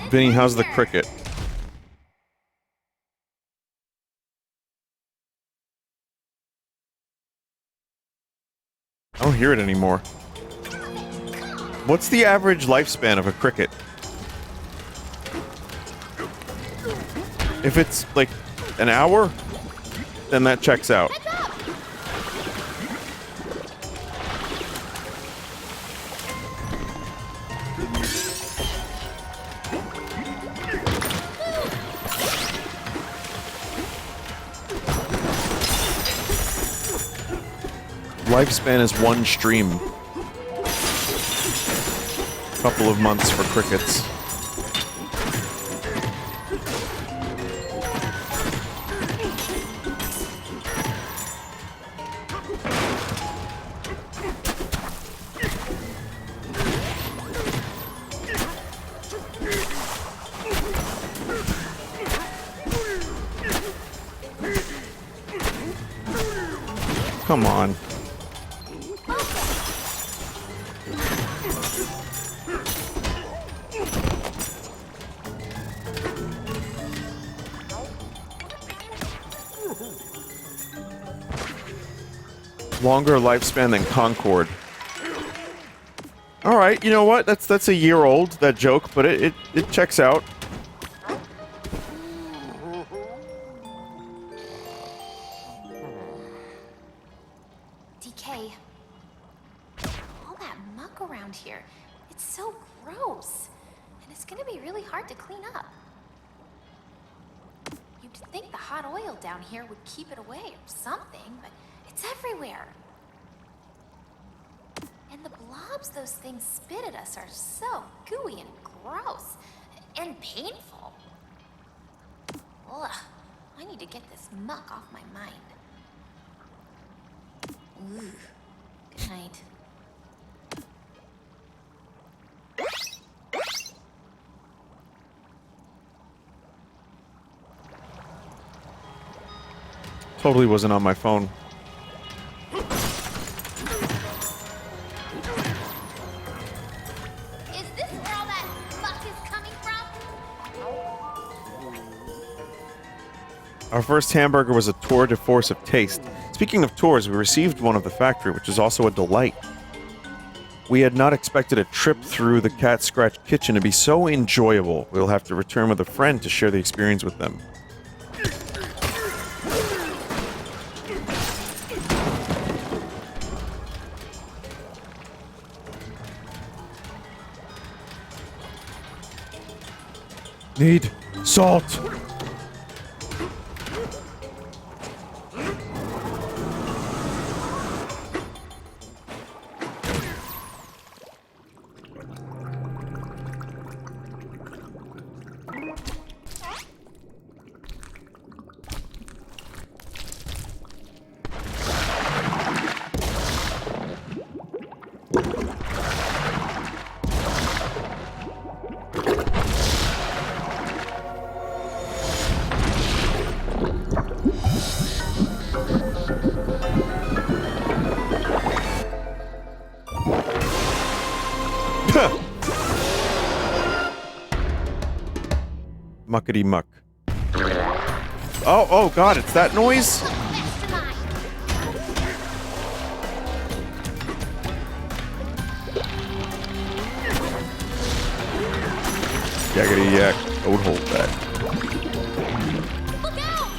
Vinny, how's the cricket? I don't hear it anymore. What's the average lifespan of a cricket? If it's like an hour, then that checks out. Lifespan is one stream. Couple of months for crickets. Come on. Longer lifespan than Concord. All right, you know what? That's a year old, that joke, but it checks out. DK. All that muck around here. It's so gross. And it's gonna be really hard to clean up. You'd think the hot oil down here would keep it away or something, but it's everywhere. And the blobs those things spit at us are so gooey and gross. And painful. Ugh. I need to get this muck off my mind. Ooh. Good night. Totally wasn't on my phone. Is this where all that muck is coming from? Our first hamburger was a tour de force of taste. Speaking of tours, we received one of the factory, which is also a delight. We had not expected a trip through the Cat Scratch kitchen to be so enjoyable. We'll have to return with a friend to share the experience with them. Need salt. Muckety muck. Oh god, it's that noise? Yaggity yak. Don't hold that. Look out!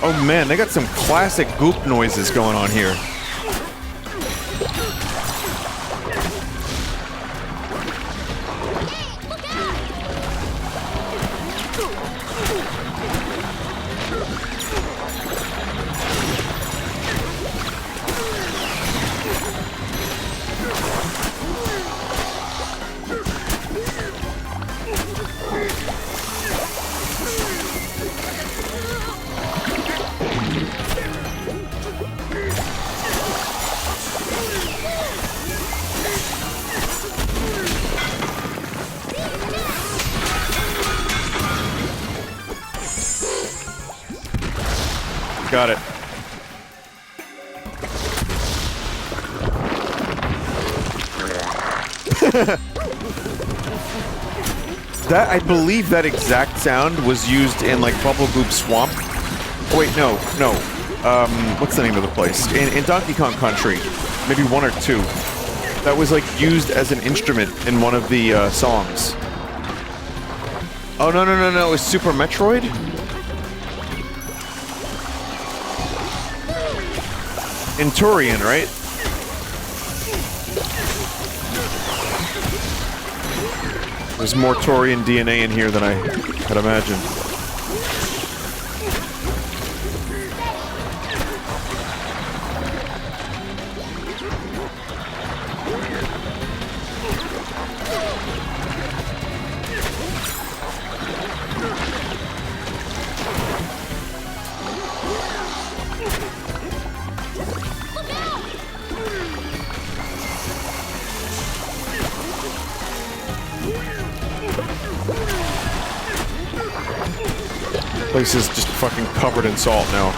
Oh man, they got some classic goop noises going on here. Got it. That, I believe that exact sound was used in, like, Bubble Goop Swamp. Oh, wait, no. What's the name of the place? In Donkey Kong Country. Maybe 1 or 2. That was, like, used as an instrument in one of the, songs. Oh, no. It's Super Metroid? In Turian, right? There's more Turian DNA in here than I had imagined. Place is just fucking covered in salt now.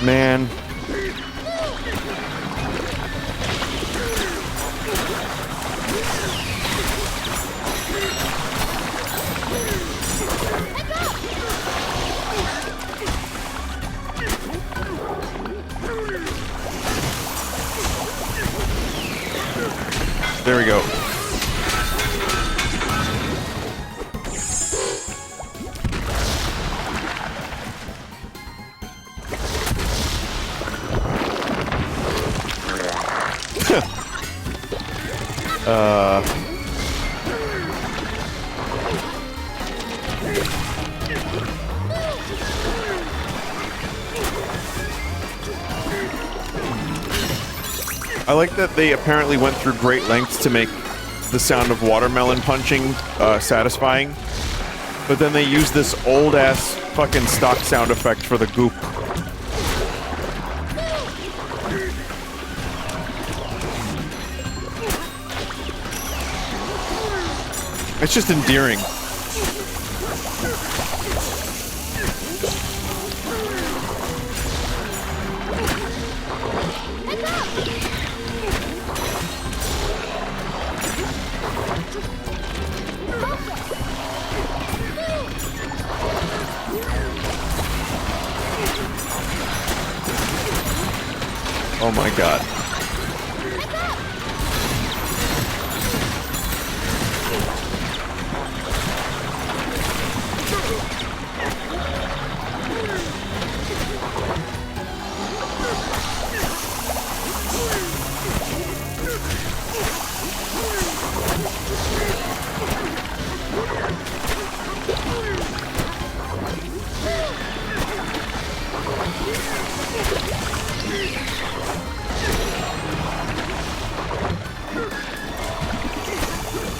Man. There we go. I like that they apparently went through great lengths to make the sound of watermelon punching satisfying, but then they used this old-ass fucking stock sound effect for the goop. It's just endearing. Oh my god.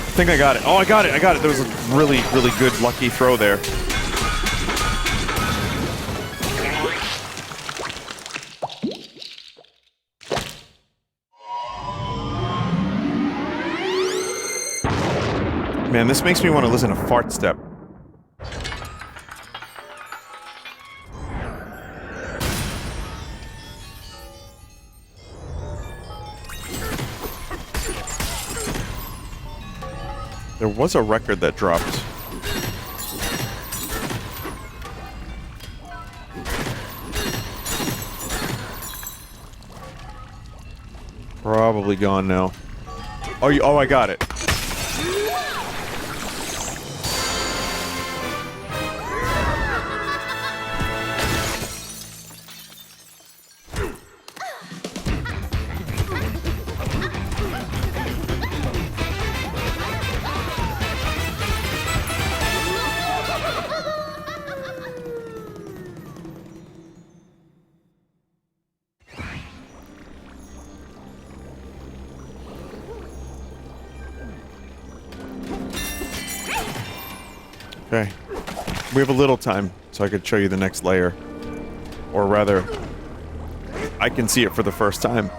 I think I got it. Oh, I got it. There was a really, really good lucky throw there. Man, this makes me want to listen to Fart Step. There was a record that dropped. Probably gone now. Oh, I got it. Okay. We have a little time, so I could show you the next layer. Or rather, I can see it for the first time.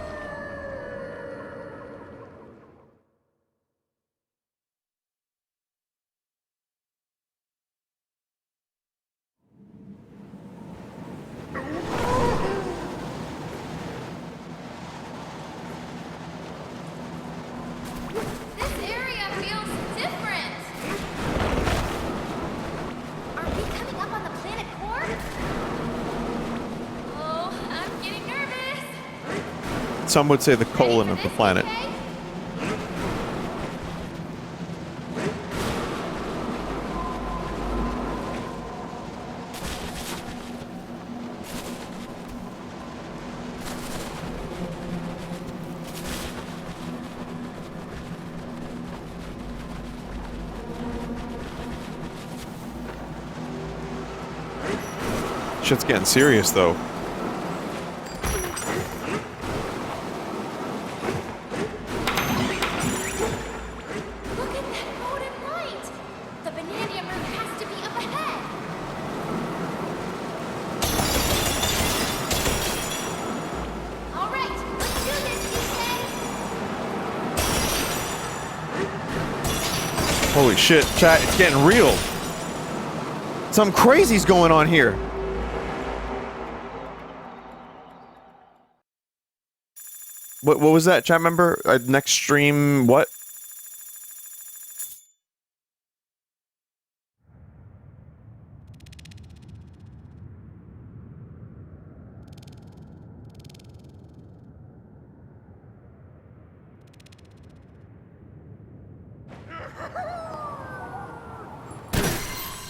This area feels different. Are we coming up on the planet core? Oh, I'm getting nervous. Some would say the colon of the planet. Okay? Shit's getting serious, though. Look at that golden light. The banana room has to be up ahead. All right, let's do this, DJ. Holy shit, chat, it's getting real. Something crazy's going on here. What was that, chat member? Next stream, what?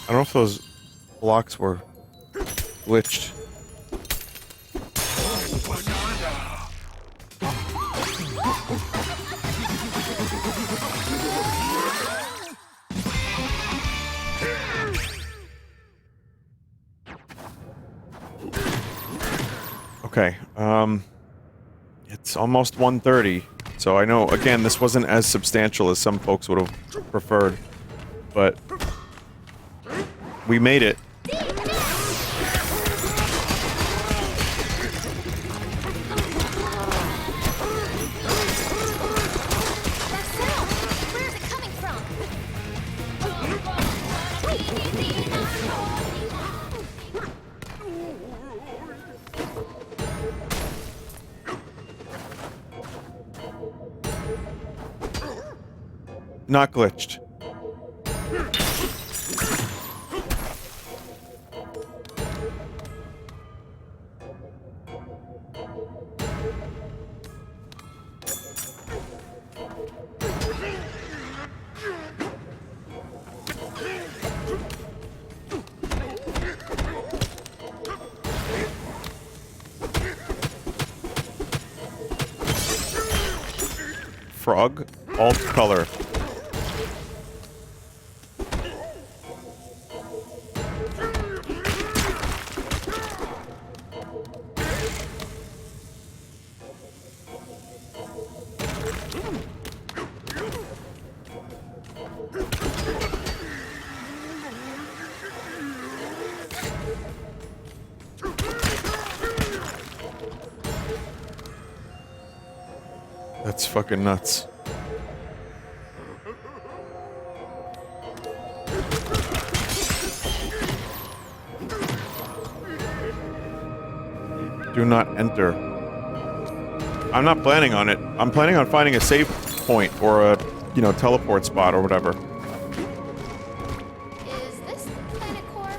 I don't know if those blocks were glitched. Okay, it's almost 1:30, so I know, again, this wasn't as substantial as some folks would have preferred, but we made it. That sound, where is it coming from? Not glitched. Frog, alt color. That's fucking nuts. Do not enter. I'm not planning on it. I'm planning on finding a save point or a, you know, teleport spot or whatever. Is this planet core?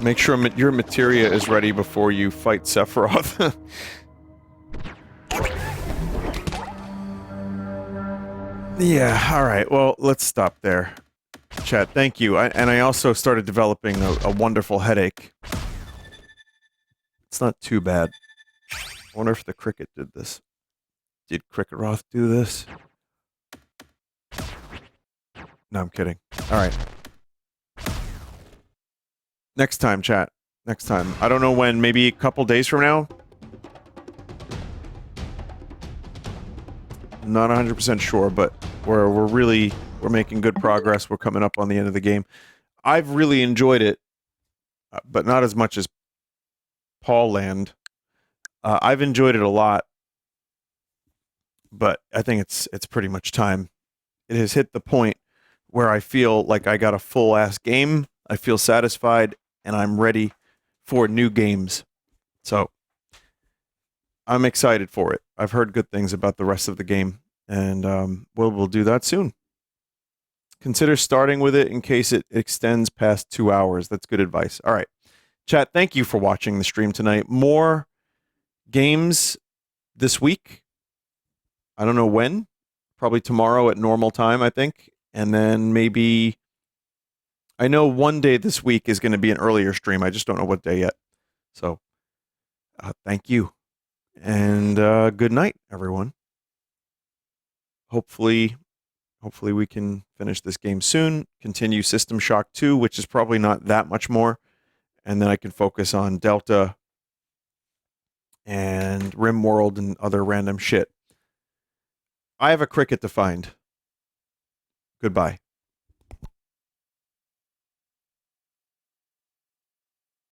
Make sure your materia is ready before you fight Sephiroth. Yeah, alright, well, let's stop there. Chat, thank you. And I also started developing a wonderful headache. It's not too bad. I wonder if the cricket did this. Did Cricketroth do this? No, I'm kidding. Alright. Next time, chat. Next time. I don't know when, maybe a couple days from now? Not 100% sure, but we're making good progress. We're coming up on the end of the game. I've really enjoyed it, but not as much as Paul Land. I've enjoyed it a lot, but I think it's pretty much time. It has hit the point where I feel like I got a full-ass game. I feel satisfied, and I'm ready for new games. So, I'm excited for it. I've heard good things about the rest of the game, and we'll do that soon. Consider starting with it in case it extends past 2 hours. That's good advice. All right. Chat, thank you for watching the stream tonight. More games this week. I don't know when. Probably tomorrow at normal time, I think. And then maybe... I know one day this week is going to be an earlier stream. I just don't know what day yet. So, thank you. And good night, everyone. Hopefully we can finish this game soon. Continue System Shock 2, which is probably not that much more. And then I can focus on Delta and RimWorld and other random shit. I have a cricket to find. Goodbye.